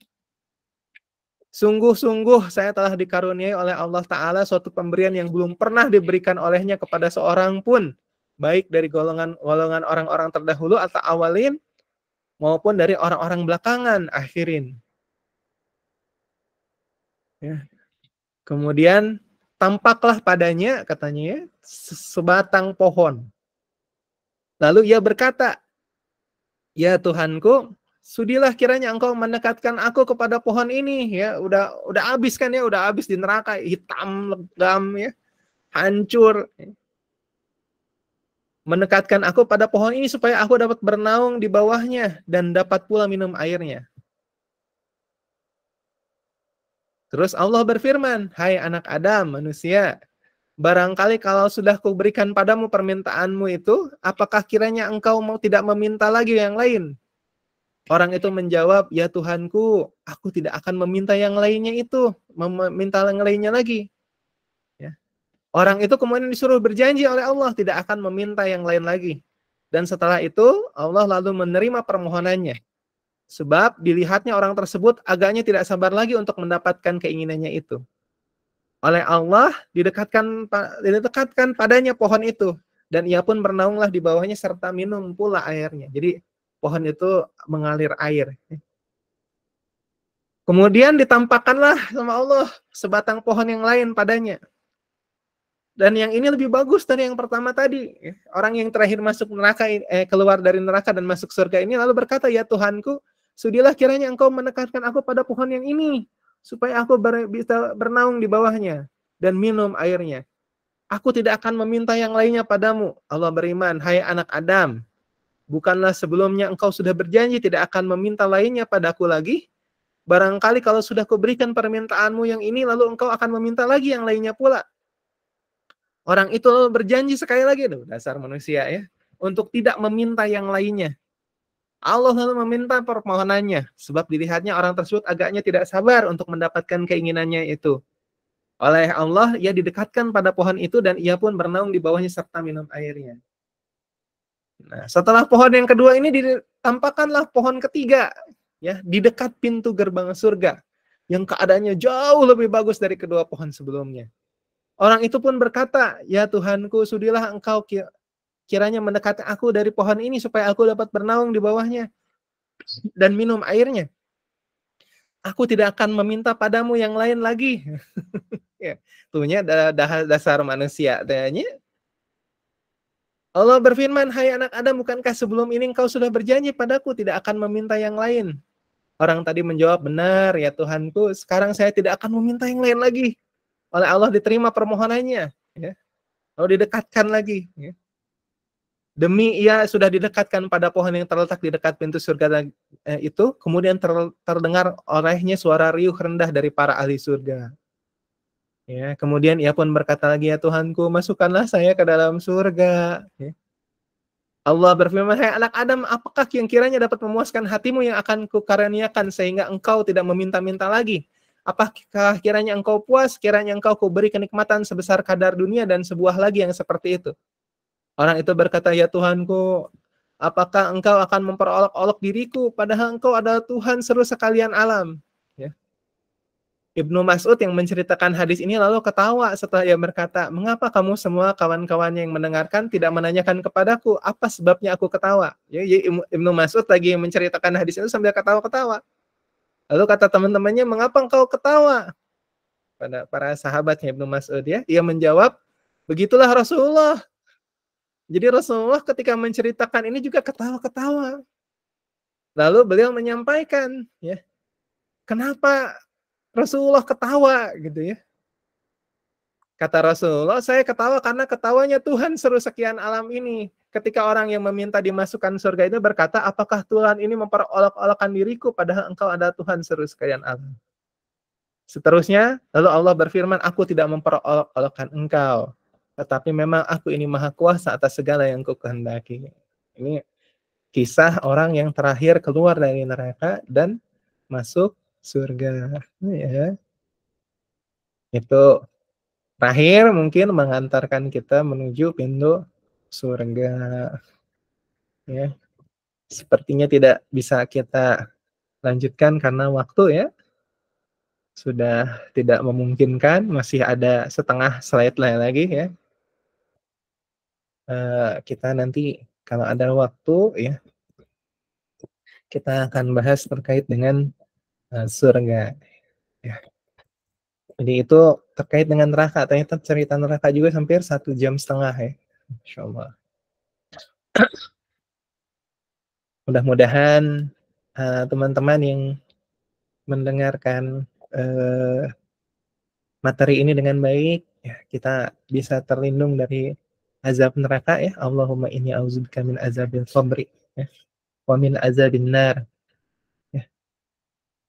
Sungguh-sungguh saya telah dikaruniai oleh Allah Ta'ala suatu pemberian yang belum pernah diberikan olehnya kepada seorang pun. Baik dari golongan orang-orang terdahulu atau awalin, maupun dari orang-orang belakangan, akhirin. Ya. Kemudian tampaklah padanya, katanya ya, sebatang pohon. Lalu ia berkata, ya Tuhanku, sudilah kiranya engkau mendekatkan aku kepada pohon ini. Ya, udah habis kan ya, udah habis di neraka, hitam, legam ya, hancur. Mendekatkan aku pada pohon ini supaya aku dapat bernaung di bawahnya dan dapat pula minum airnya. Terus Allah berfirman, hai anak Adam, manusia, barangkali kalau sudah kuberikan padamu permintaanmu itu, apakah kiranya engkau mau tidak meminta lagi yang lain? Orang itu menjawab, ya Tuhanku, aku tidak akan meminta yang lainnya itu, meminta yang lainnya lagi. Ya. Orang itu kemudian disuruh berjanji oleh Allah, tidak akan meminta yang lain lagi. Dan setelah itu, Allah lalu menerima permohonannya. Sebab dilihatnya orang tersebut agaknya tidak sabar lagi untuk mendapatkan keinginannya itu. Oleh Allah didekatkan padanya pohon itu. Dan ia pun bernaunglah di bawahnya serta minum pula airnya. Jadi pohon itu mengalir air. Kemudian ditampakkanlah sama Allah sebatang pohon yang lain padanya. Dan yang ini lebih bagus dari yang pertama tadi. Orang yang terakhir masuk neraka, keluar dari neraka dan masuk surga ini lalu berkata, ya Tuhanku, sudilah kiranya engkau mendekatkan aku pada pohon yang ini, supaya aku bisa bernaung di bawahnya dan minum airnya. Aku tidak akan meminta yang lainnya padamu. Allah beriman, hai anak Adam, bukanlah sebelumnya engkau sudah berjanji tidak akan meminta lainnya padaku lagi? Barangkali kalau sudah kuberikan permintaanmu yang ini, lalu engkau akan meminta lagi yang lainnya pula. Orang itu berjanji sekali lagi, dasar manusia ya, untuk tidak meminta yang lainnya. Allah lalu meminta permohonannya, sebab dilihatnya orang tersebut agaknya tidak sabar untuk mendapatkan keinginannya itu. Oleh Allah, ia didekatkan pada pohon itu dan ia pun bernaung di bawahnya serta minum airnya. Nah, setelah pohon yang kedua ini ditampakkanlah pohon ketiga, ya, di dekat pintu gerbang surga, yang keadaannya jauh lebih bagus dari kedua pohon sebelumnya. Orang itu pun berkata, ya Tuhanku, sudilah engkau kiranya mendekati aku dari pohon ini supaya aku dapat bernaung di bawahnya dan minum airnya. Aku tidak akan meminta padamu yang lain lagi. Ya, tuhnya dasar manusia. Tanya, Allah berfirman, hai anak Adam, bukankah sebelum ini engkau sudah berjanji padaku tidak akan meminta yang lain? Orang tadi menjawab, benar ya Tuhanku, sekarang saya tidak akan meminta yang lain lagi. Oleh Allah diterima permohonannya. Ya. Lalu didekatkan lagi. Ya. Demi ia sudah didekatkan pada pohon yang terletak di dekat pintu surga itu, kemudian terdengar olehnya suara riuh rendah dari para ahli surga. Ya, kemudian ia pun berkata lagi, ya Tuhanku, masukkanlah saya ke dalam surga. Ya. Allah berfirman, hai anak Adam, apakah yang kiranya dapat memuaskan hatimu yang akan kukaruniakan sehingga engkau tidak meminta-minta lagi? Apakah kiranya engkau puas, kiranya engkau kuberi kenikmatan sebesar kadar dunia dan sebuah lagi yang seperti itu? Orang itu berkata, ya Tuhanku, apakah engkau akan memperolok-olok diriku, padahal engkau adalah Tuhan seluruh sekalian alam? Ya. Ibnu Mas'ud yang menceritakan hadis ini lalu ketawa setelah ia berkata, mengapa kamu semua kawan-kawannya yang mendengarkan tidak menanyakan kepadaku, apa sebabnya aku ketawa? Ya, Ibnu Mas'ud lagi menceritakan hadis itu sambil ketawa-ketawa. Lalu kata teman-temannya, mengapa engkau ketawa? Pada para sahabatnya Ibnu Mas'ud, ya, ia menjawab, begitulah Rasulullah. Jadi Rasulullah ketika menceritakan ini juga ketawa-ketawa. Lalu beliau menyampaikan, ya, kenapa Rasulullah ketawa gitu ya. Kata Rasulullah, saya ketawa karena ketawanya Tuhan seluruh sekian alam ini. Ketika orang yang meminta dimasukkan surga itu berkata, apakah Tuhan ini memperolok-olokkan diriku padahal engkau adalah Tuhan seluruh sekian alam. Seterusnya, lalu Allah berfirman, aku tidak memperolok-olokkan engkau. Tetapi memang aku ini maha kuasa atas segala yang ku kehendaki. Ini kisah orang yang terakhir keluar dari neraka dan masuk surga. Ya. Itu terakhir mungkin mengantarkan kita menuju pintu surga. Ya. Sepertinya tidak bisa kita lanjutkan karena waktu ya sudah tidak memungkinkan. Masih ada setengah slide lagi ya. Kita nanti kalau ada waktu ya kita akan bahas terkait dengan surga. Ya. Jadi itu terkait dengan neraka. Ternyata cerita neraka juga hampir 1,5 jam ya. Insya Allah. Mudah-mudahan teman-teman yang mendengarkan materi ini dengan baik, ya, kita bisa terlindung dari azab neraka ya. Allahumma inni a'udzubika min azabil qabri ya. Wa min azabin nar. Ya.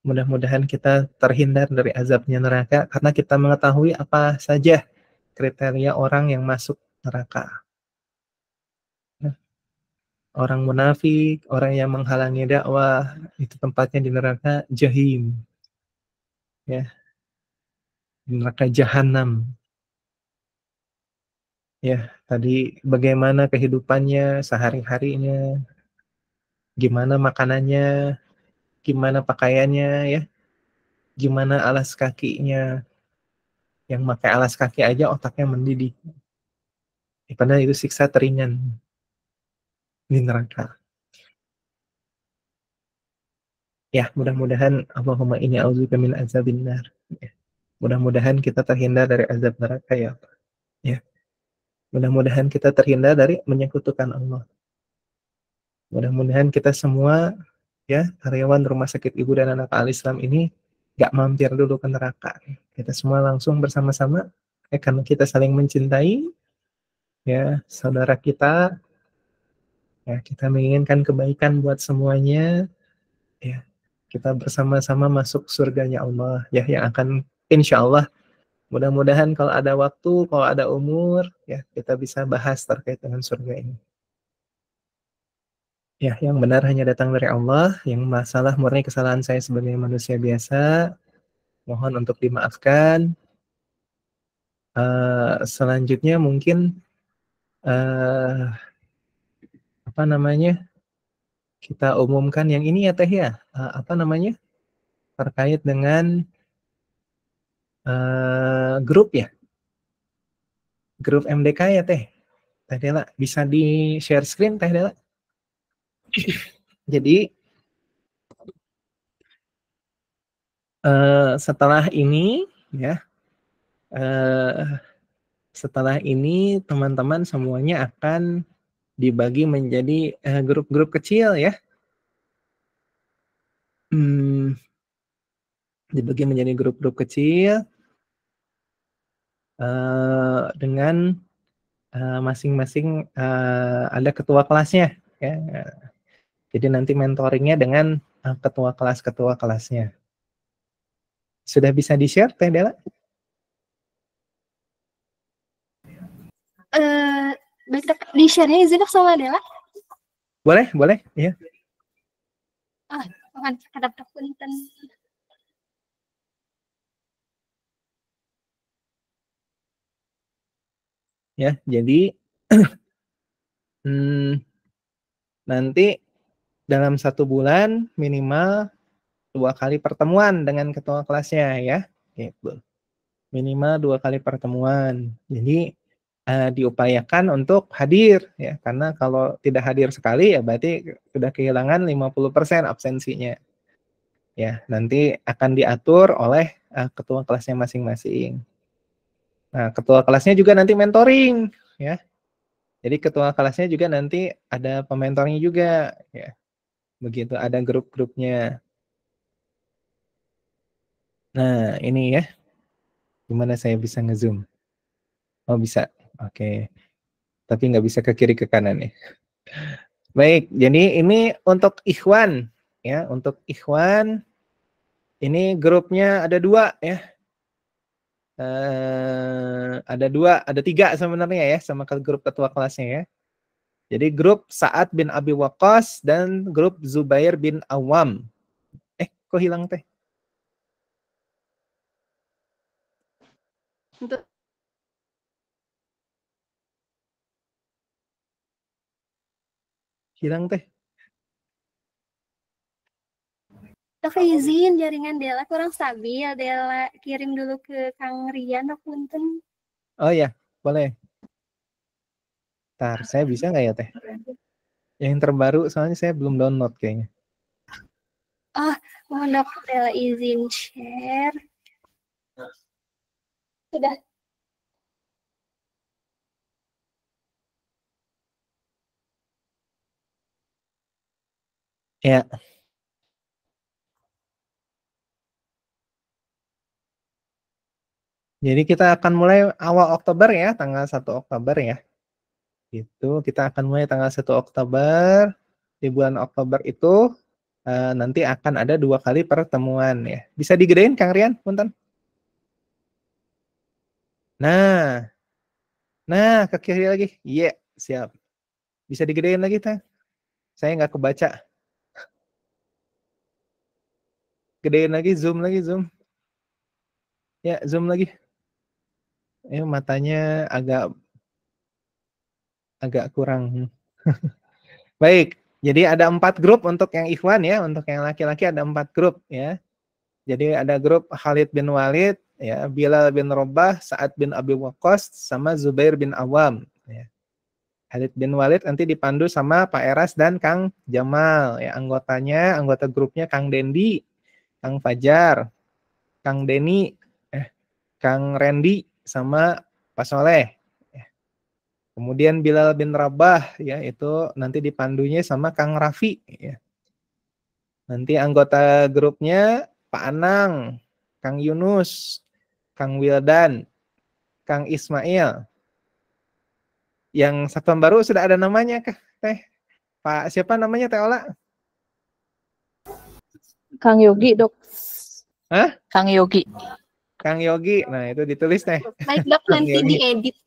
Mudah-mudahan kita terhindar dari azabnya neraka karena kita mengetahui apa saja kriteria orang yang masuk neraka. Ya. Orang munafik, orang yang menghalangi dakwah, itu tempatnya di neraka jahim. Ya. Di neraka jahanam. Ya, tadi bagaimana kehidupannya sehari-harinya, gimana makanannya, gimana pakaiannya ya, gimana alas kakinya. Yang pakai alas kaki aja otaknya mendidih. Padahal itu siksa teringan di neraka. Ya, mudah-mudahan Allahumma inni a'udzubika min azabin nar. Ya. Mudah-mudahan kita terhindar dari azab neraka ya. Ya. Mudah-mudahan kita terhindar dari menyekutukan Allah. Mudah-mudahan kita semua ya karyawan Rumah Sakit Ibu dan Anak Al-Islam ini gak mampir dulu ke neraka. Kita semua langsung bersama-sama karena kita saling mencintai ya saudara kita, ya kita menginginkan kebaikan buat semuanya, ya kita bersama-sama masuk surganya Allah ya yang akan insya Allah mudah-mudahan kalau ada waktu, kalau ada umur ya kita bisa bahas terkait dengan surga ini. Ya, yang benar hanya datang dari Allah, yang masalah murni kesalahan saya sebagai manusia biasa, mohon untuk dimaafkan. Selanjutnya mungkin apa namanya, kita umumkan yang ini ya Teh ya, apa namanya, terkait dengan grup ya, grup MDK ya Teh Dela, bisa di share screen Teh Dela. Jadi setelah ini ya, setelah ini teman-teman semuanya akan dibagi menjadi grup-grup kecil ya. Dibagi menjadi grup-grup kecil dengan masing-masing ada ketua kelasnya ya. Jadi nanti mentoringnya dengan ketua kelasnya. Sudah bisa di-share Teh Dela? Baik, di-share-nya izin sama Dela. Boleh, iya. Mohon hadap punten. Ya, jadi nanti dalam 1 bulan minimal 2 kali pertemuan dengan ketua kelasnya ya, gitu. Minimal 2 kali pertemuan. Jadi diupayakan untuk hadir ya, karena kalau tidak hadir sekali ya berarti sudah kehilangan 50% absensinya. Ya, nanti akan diatur oleh ketua kelasnya masing-masing. Nah, ketua kelasnya juga nanti mentoring ya. Jadi ketua kelasnya juga nanti ada pementoring juga ya. Begitu, ada grup-grupnya. Nah, ini ya. Gimana saya bisa nge-zoom? Oh, bisa. Oke. Tapi nggak bisa ke kiri ke kanan ya. Baik, jadi ini untuk ikhwan ya, untuk ikhwan ini grupnya ada 2 ya. Ada 3 sebenarnya ya, sama ke grup ketua kelasnya ya. Jadi grup Sa'ad bin Abi Waqqas dan grup Zubair bin Awam. Kok hilang Teh? Hilang Teh. Tapi izin jaringan Dela kurang stabil. Dela kirim dulu ke Kang Rian, punten. Oh ya, boleh. Ntar, saya bisa nggak ya Teh? Yang terbaru soalnya saya belum download kayaknya. Mohon Dela izin share. Sudah. Ya. Jadi kita akan mulai awal Oktober ya, tanggal 1 Oktober ya. Itu kita akan mulai tanggal 1 Oktober. Di bulan Oktober itu nanti akan ada 2 kali pertemuan ya. Bisa digedein Kang Rian, punten. Nah, ke kiri lagi. Iya, siap. Bisa digedein lagi, Teh. Saya nggak kebaca. Gedein lagi, zoom lagi, zoom. Ya, zoom lagi. Matanya agak kurang. Baik, jadi ada 4 grup untuk yang ikhwan ya, untuk yang laki-laki ada 4 grup ya. Jadi ada grup Khalid bin Walid, ya, Bilal bin Rabah, Sa'ad bin Abi Waqqas, sama Zubair bin Awam. Ya. Khalid bin Walid nanti dipandu sama Pak Eras dan Kang Jamal. Ya, anggota grupnya Kang Dendi, Kang Fajar, Kang Deni, Kang Randy, sama Pak Soleh. Ya. Kemudian Bilal bin Rabah, ya, itu nanti dipandunya sama Kang Rafi. Ya. Nanti anggota grupnya Pak Anang, Kang Yunus, Kang Wildan, Kang Ismail. Yang satpam baru sudah ada namanya kah, Teh? Pak siapa namanya, Teh Ola? Kang Yogi, Dok. Hah? Kang Yogi. Kang Yogi. Nah, itu ditulis, Teh. Baik, Dok, nanti diedit.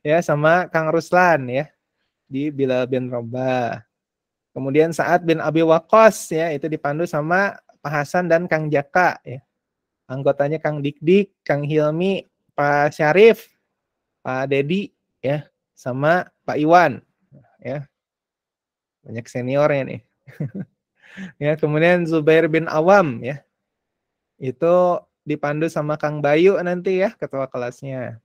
Ya, sama Kang Ruslan ya. Di Bilal bin Rabah. Kemudian Sa'ad bin Abi Waqqas ya, itu dipandu sama Pak Hasan dan Kang Jaka ya. Anggotanya Kang Dik-Dik, Kang Hilmi, Pak Syarif, Pak Dedi ya, sama Pak Iwan ya. Banyak seniornya nih. Ya, kemudian Zubair bin Awam ya. Itu dipandu sama Kang Bayu nanti ya, ketua kelasnya.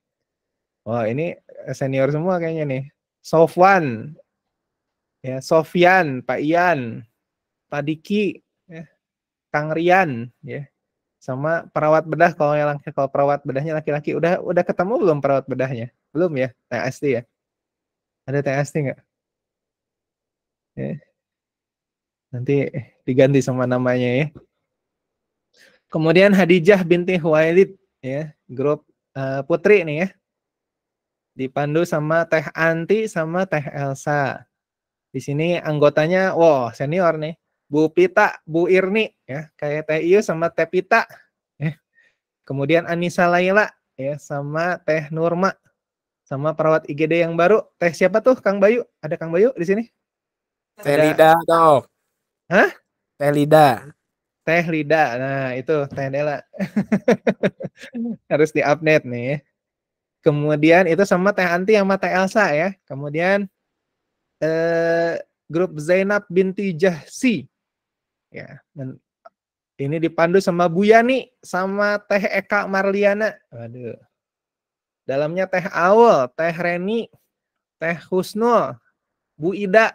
Wah, ini senior semua kayaknya nih. Sofwan ya, Sofyan, Pak Ian, Pak Diki, ya, Kang Rian ya. Sama perawat bedah kalau perawat bedahnya laki-laki udah ketemu belum perawat bedahnya? Belum ya? Teh Asti ya? Ada Teh Asti nggak? Ya. Nanti diganti sama namanya ya. Kemudian Hadijah binti Huwailid ya, grup putri nih ya. Dipandu sama Teh Anti sama Teh Elsa. Di sini anggotanya wow senior nih. Bu Pita, Bu Irni ya, kayak Teh Iyo sama Teh Pita. Ya. Kemudian Anissa Laila ya sama Teh Nurma. Sama perawat IGD yang baru, Teh siapa tuh Kang Bayu? Ada Kang Bayu di sini? Teh Lida, dok. Hah? Teh Lida. Teh Lida. Nah, itu Teh Dela. Harus di-update nih. Kemudian itu sama Teh Anti sama Teh Elsa ya. Kemudian grup Zainab binti Jahsi. Ya, dan ini dipandu sama Bu Yani sama Teh Eka Marliana. Waduh. Dalamnya Teh Awal, Teh Reni, Teh Husnul, Bu Ida,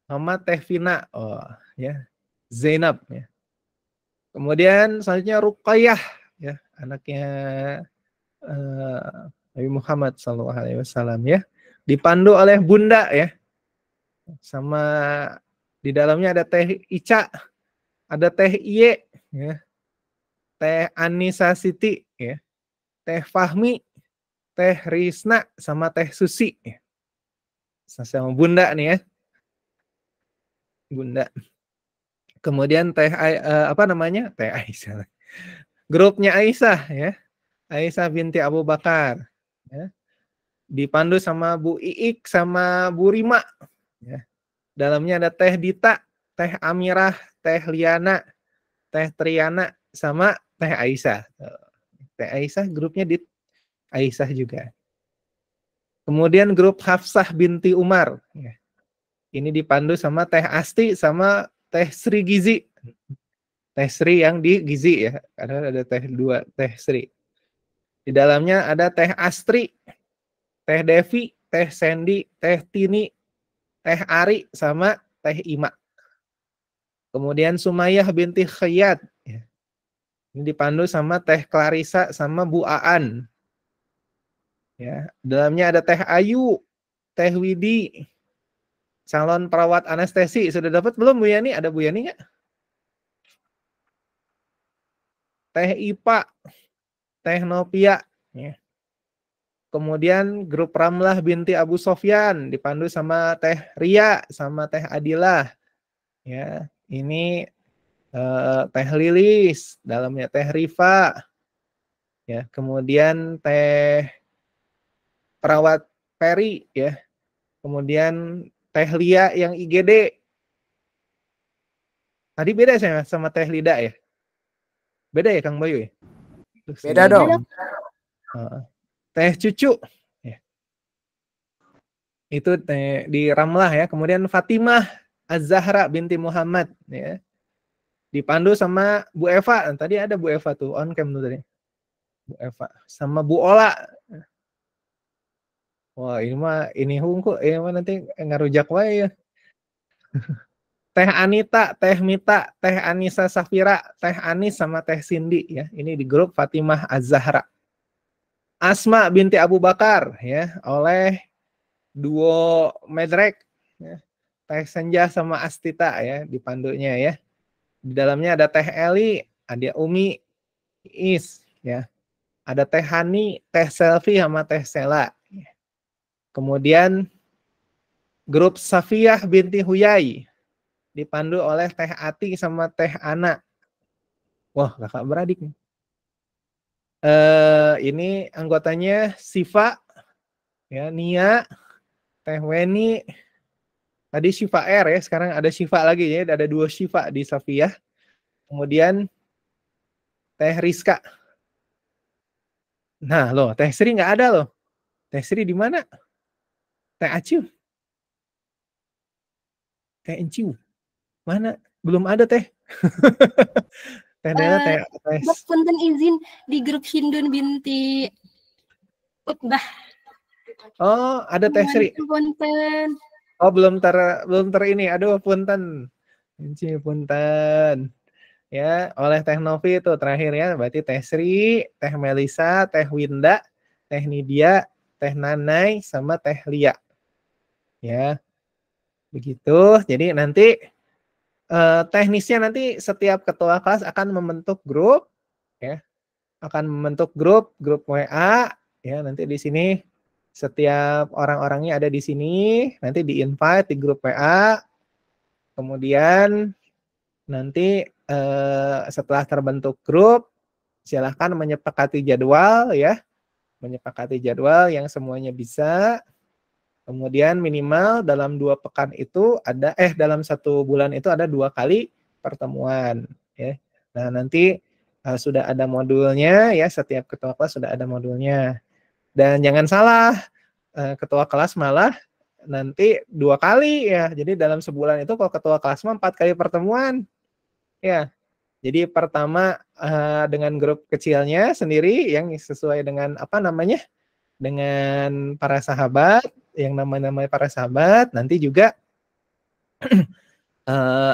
sama Teh Vina. Oh, ya. Zainab ya. Kemudian selanjutnya Ruqayyah ya, anaknya Nabi Muhammad SAW ya. Dipandu oleh Bunda ya. Sama di dalamnya ada Teh Ica, ada Teh Iye ya. Teh Anissa Siti ya. Teh Fahmi, Teh Risna sama Teh Susi ya. Sama Bunda nih ya. Bunda. Kemudian Teh apa namanya? Teh Aisyah. Grupnya Aisyah ya. Aisyah binti Abu Bakar ya. Dipandu sama Bu Iik sama Bu Rima ya. Dalamnya ada Teh Dita, Teh Amirah, Teh Liana, Teh Triana sama Teh Aisyah. Teh Aisyah grupnya di Aisyah juga. Kemudian grup Hafsah binti Umar ya. Ini dipandu sama Teh Asti sama Teh Sri Gizi. Teh Sri yang di Gizi ya. Karena ada Teh dua Teh Sri. Di dalamnya ada Teh Astri, Teh Devi, Teh Sandy, Teh Tini, Teh Ari, sama Teh Ima. Kemudian Sumayyah binti Khayyat. Ya. Ini dipandu sama Teh Clarissa sama Bu Aan. Ya. Dalamnya ada Teh Ayu, Teh Widi, calon perawat anestesi. Sudah dapat belum Bu Yani? Ada Bu Yani nggak? Teh Ipa, Teh Novia. Ya. Kemudian grup Ramlah binti Abu Sofyan dipandu sama Teh Ria sama Teh Adilah. Ya, ini Teh Lilis, dalamnya Teh Rifa. Ya, kemudian Teh Perawat Peri ya. Kemudian Teh Lia yang IGD. Tadi beda sama Teh Lida ya? Beda ya Kang Bayu ya? Beda dong. Teh Cucu ya. Itu di Ramlah ya. Kemudian Fatimah Az-Zahra binti Muhammad ya. Dipandu sama Bu Eva. Tadi ada Bu Eva tuh on cam tuh tadi. Bu Eva sama Bu Ola. Wah, ini hungku ini mah nanti ngarujak wae ya. Teh Anita, Teh Mita, Teh Anissa Safira, Teh Anis sama Teh Cindy ya. Ini di grup Fatimah Az-Zahra. Asma binti Abu Bakar ya oleh duo Medrek ya. Teh Senja sama Astita ya dipandunya ya. Di dalamnya ada Teh Eli, ada Umi Is ya. Ada Teh Hani, Teh Selfie sama Teh Sela. Kemudian grup Safiyah binti Huyai dipandu oleh Teh Ati sama Teh Ana. Wah, kakak beradik nih. Ini anggotanya Siva, ya, Nia, Teh Weni, Tadi Syifa R ya, sekarang ada Syifa lagi ya, ada 2 Syifa di Safiyah. Kemudian Teh Rizka. Nah, loh, Teh Sri nggak ada loh. Teh Sri di mana? Teh Aciu. Teh Enciu. Mana? Belum ada Teh. Teh Dela, Teh Punten izin di grup Hindun binti Utbah. Oh, ada Teh Sri. Punten. Oh, belum ter ini. Aduh, punten. Enciu, punten. Ya, oleh Teh Novi itu terakhir ya, berarti Teh Sri, Teh Melisa, Teh Winda, Teh Nidia, Teh Nanai, sama Teh Lia. Ya, begitu. Jadi nanti teknisnya nanti setiap ketua kelas akan membentuk grup, ya, akan membentuk grup WA, ya. Nanti di sini setiap orang-orangnya ada di sini, nanti di-invite di grup WA. Kemudian nanti setelah terbentuk grup, silahkan menyepakati jadwal ya, menyepakati jadwal yang semuanya bisa. Kemudian minimal dalam 2 pekan itu ada dalam 1 bulan itu ada 2 kali pertemuan ya. Nah, nanti sudah ada modulnya ya, setiap ketua kelas sudah ada modulnya. Dan jangan salah, ketua kelas malah nanti 2 kali ya. Jadi dalam sebulan itu kalau ketua kelas mah 4 kali pertemuan. Ya. Jadi pertama dengan grup kecilnya sendiri yang sesuai dengan apa namanya? Dengan para sahabat, yang namanya para sahabat, nanti juga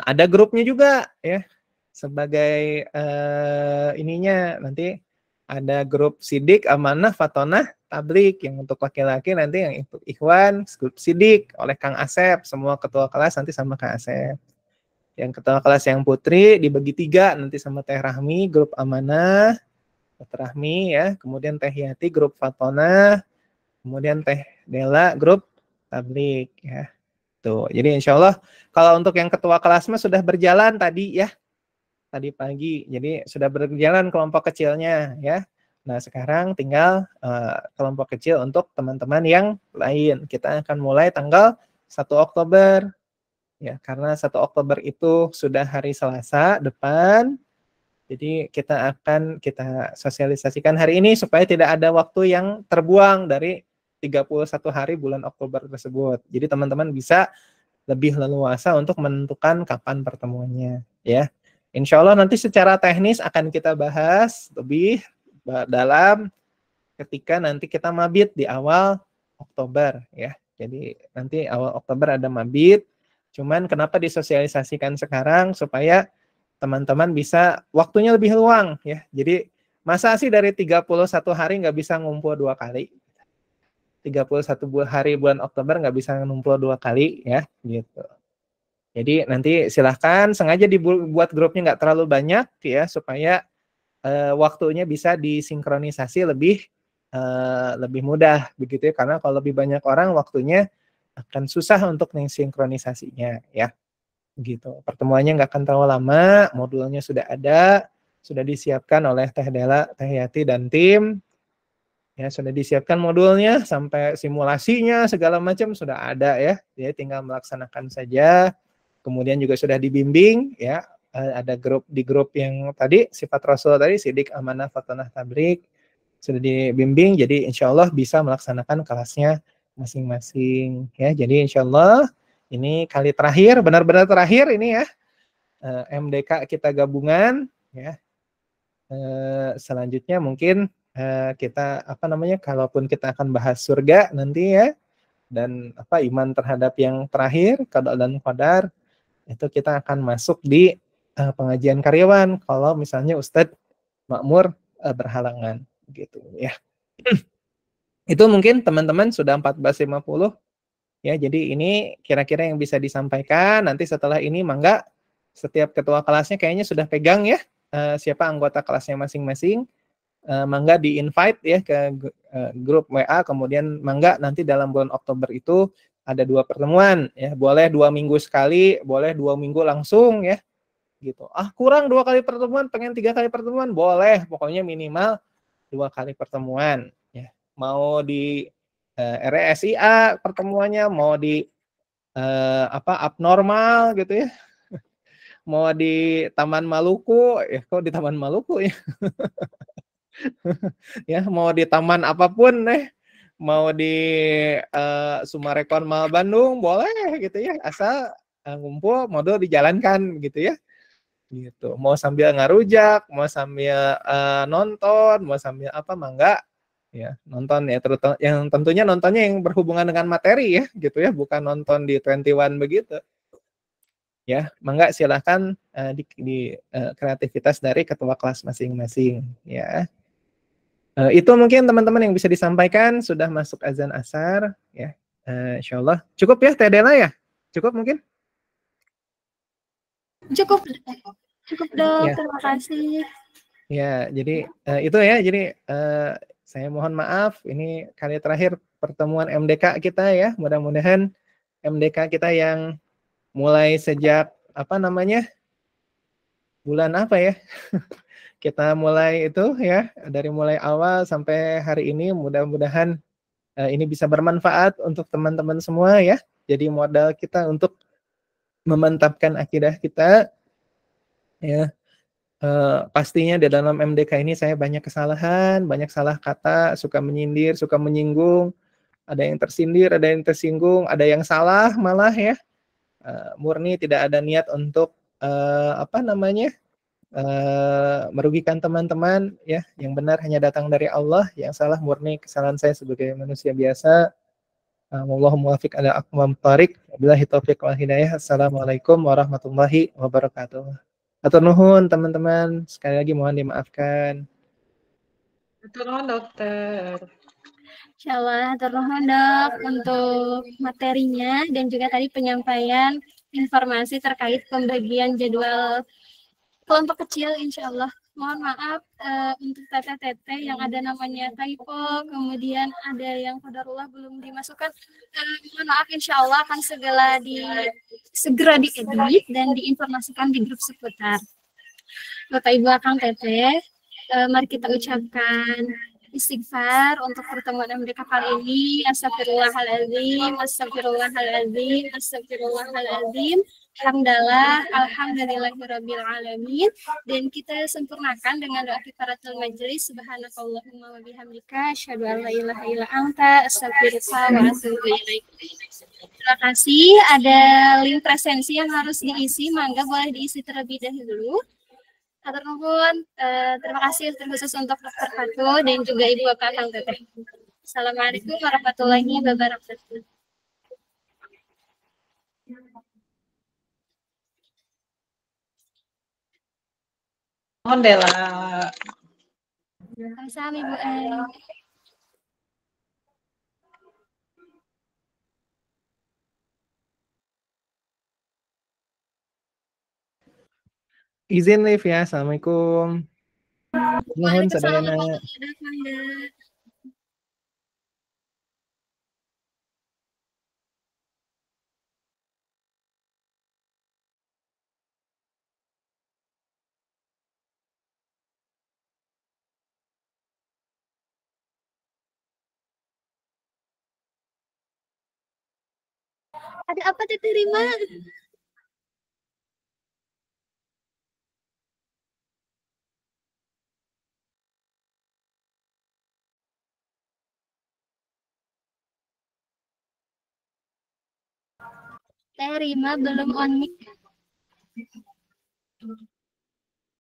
ada grupnya juga ya. Sebagai ininya nanti ada grup sidik, amanah, fatonah, tablik yang untuk laki-laki, nanti yang untuk ikhwan, grup sidik oleh Kang Asep, semua ketua kelas nanti sama Kang Asep. Yang ketua kelas yang putri dibagi 3 nanti sama Teh Rahmi, grup amanah, Teh Rahmi ya, kemudian Teh Yati, grup fatonah, kemudian Teh Dela, grup tablik ya. Tuh, jadi insya Allah kalau untuk yang ketua kelas mah sudah berjalan tadi ya, tadi pagi. Jadi sudah berjalan kelompok kecilnya ya. Nah sekarang tinggal kelompok kecil untuk teman-teman yang lain. Kita akan mulai tanggal 1 Oktober. Ya, karena 1 Oktober itu sudah hari Selasa depan. Jadi kita sosialisasikan hari ini supaya tidak ada waktu yang terbuang dari 31 hari bulan Oktober tersebut. Jadi teman-teman bisa lebih leluasa untuk menentukan kapan pertemuannya ya. Insya Allah nanti secara teknis akan kita bahas lebih dalam ketika nanti kita mabit di awal Oktober ya. Jadi nanti awal Oktober ada mabit. Cuman kenapa disosialisasikan sekarang supaya teman-teman bisa waktunya lebih luang ya. Jadi masa sih dari 31 hari nggak bisa ngumpul 2 kali. 31 hari bulan Oktober nggak bisa ngumpul 2 kali ya gitu. Jadi nanti silahkan sengaja dibuat grupnya nggak terlalu banyak ya supaya waktunya bisa disinkronisasi lebih mudah begitu ya, karena kalau lebih banyak orang waktunya akan susah untuk mensinkronisasinya ya gitu. Pertemuannya nggak akan terlalu lama, modulnya sudah ada, sudah disiapkan oleh Teh Dela, Teh Yati dan tim ya, sudah disiapkan modulnya sampai simulasinya segala macam sudah ada ya, jadi tinggal melaksanakan saja. Kemudian juga sudah dibimbing ya, ada di grup yang tadi sifat Rasul tadi sidik, amanah, fatonah, tabrik sudah dibimbing, jadi insya Allah bisa melaksanakan kelasnya masing-masing ya. Jadi insya Allah ini kali terakhir, benar-benar terakhir ini ya, MDK kita gabungan ya. Selanjutnya mungkin kita kalaupun kita akan bahas surga nanti ya, dan iman terhadap yang terakhir qada dan qadar, itu kita akan masuk di pengajian karyawan kalau misalnya Ustadz Makmur berhalangan gitu ya. Itu mungkin teman-teman sudah 14.50 ya. Jadi ini kira-kira yang bisa disampaikan. Nanti setelah ini mangga setiap ketua kelasnya kayaknya sudah pegang ya siapa anggota kelasnya masing-masing. Mangga di-invite ya ke grup WA, kemudian mangga nanti dalam bulan Oktober itu ada 2 pertemuan ya, boleh 2 minggu sekali, boleh 2 minggu langsung ya gitu. Kurang 2 kali pertemuan, pengen 3 kali pertemuan, boleh, pokoknya minimal 2 kali pertemuan ya. Mau di RSIA pertemuannya, mau di abnormal gitu ya. Mau di Taman Maluku, ya kok di Taman Maluku ya. Ya, mau di taman apapun mau di Sumarekon Mall Bandung boleh gitu ya, asal ngumpul modal dijalankan gitu ya. Gitu. Mau sambil ngarujak, mau sambil nonton, mau sambil apa mangga ya, nonton ya, terutama yang tentunya nontonnya yang berhubungan dengan materi ya gitu ya, bukan nonton di 21 begitu. Ya, mangga silahkan di kreativitas dari ketua kelas masing-masing ya. Itu mungkin teman-teman yang bisa disampaikan, sudah masuk azan asar ya. Insya Allah cukup ya Teh Dela ya, cukup mungkin. Cukup dok, Ya. terima kasih. Ya, jadi itu ya. Jadi saya mohon maaf, ini kali terakhir pertemuan MDK kita ya. Mudah-mudahan MDK kita yang mulai sejak apa namanya, bulan apa ya? Kita mulai itu ya, dari mulai awal sampai hari ini, mudah-mudahan ini bisa bermanfaat untuk teman-teman semua ya. Jadi modal kita untuk memantapkan akidah kita ya. Pastinya di dalam MDK ini saya banyak kesalahan, banyak salah kata, suka menyindir, suka menyinggung, ada yang tersindir, ada yang tersinggung, ada yang salah malah ya. Murni tidak ada niat untuk apa namanya, merugikan teman-teman ya. Yang benar hanya datang dari Allah, yang salah murni kesalahan saya sebagai manusia biasa. Wallahu muwaffiq ala aqwam thariq. Billahi taufiq wal hidayah. Assalamualaikum warahmatullahi wabarakatuh. Atur nuhun teman-teman, sekali lagi mohon dimaafkan. Atur nuhun dokter. Insyaallah termohon dok untuk materinya dan juga tadi penyampaian informasi terkait pembagian jadwal kelompok kecil insyaallah. Mohon maaf untuk teteh-teteh yang ada namanya typo, kemudian ada yang qadarullah belum dimasukkan. Mohon maaf insyaallah akan segera diedit dan diinformasikan di grup seputar. Bapak Ibu Akang Teteh, mari kita ucapkan istighfar untuk pertemuan MDK kali ini. Astagfirullahaladzim, astagfirullahaladzim, astagfirullahaladzim. Alhamdulillah, alhamdulillahirabbil alamin. Dan kita sempurnakan dengan doa kifaratul majelis. Subhanakallahumma wa bihamdika asyhadu an la ilaha illa anta astaghfiruka wa atubu ilaik. Terima kasih. Ada link presensi yang harus diisi, mangga boleh diisi terlebih dahulu. Hatur nuhun, terima kasih terkhusus untuk Dr. Fatu dan juga Ibu Bapak Kang Teteh. Assalamualaikum warahmatullahi wabarakatuh. Mohon Dela. Sama-sama Ibu Eng. Izin live ya. Assalamualaikum. Mohon sadayana. Ada apa Teteh Rima? Teh Rima belum on mic.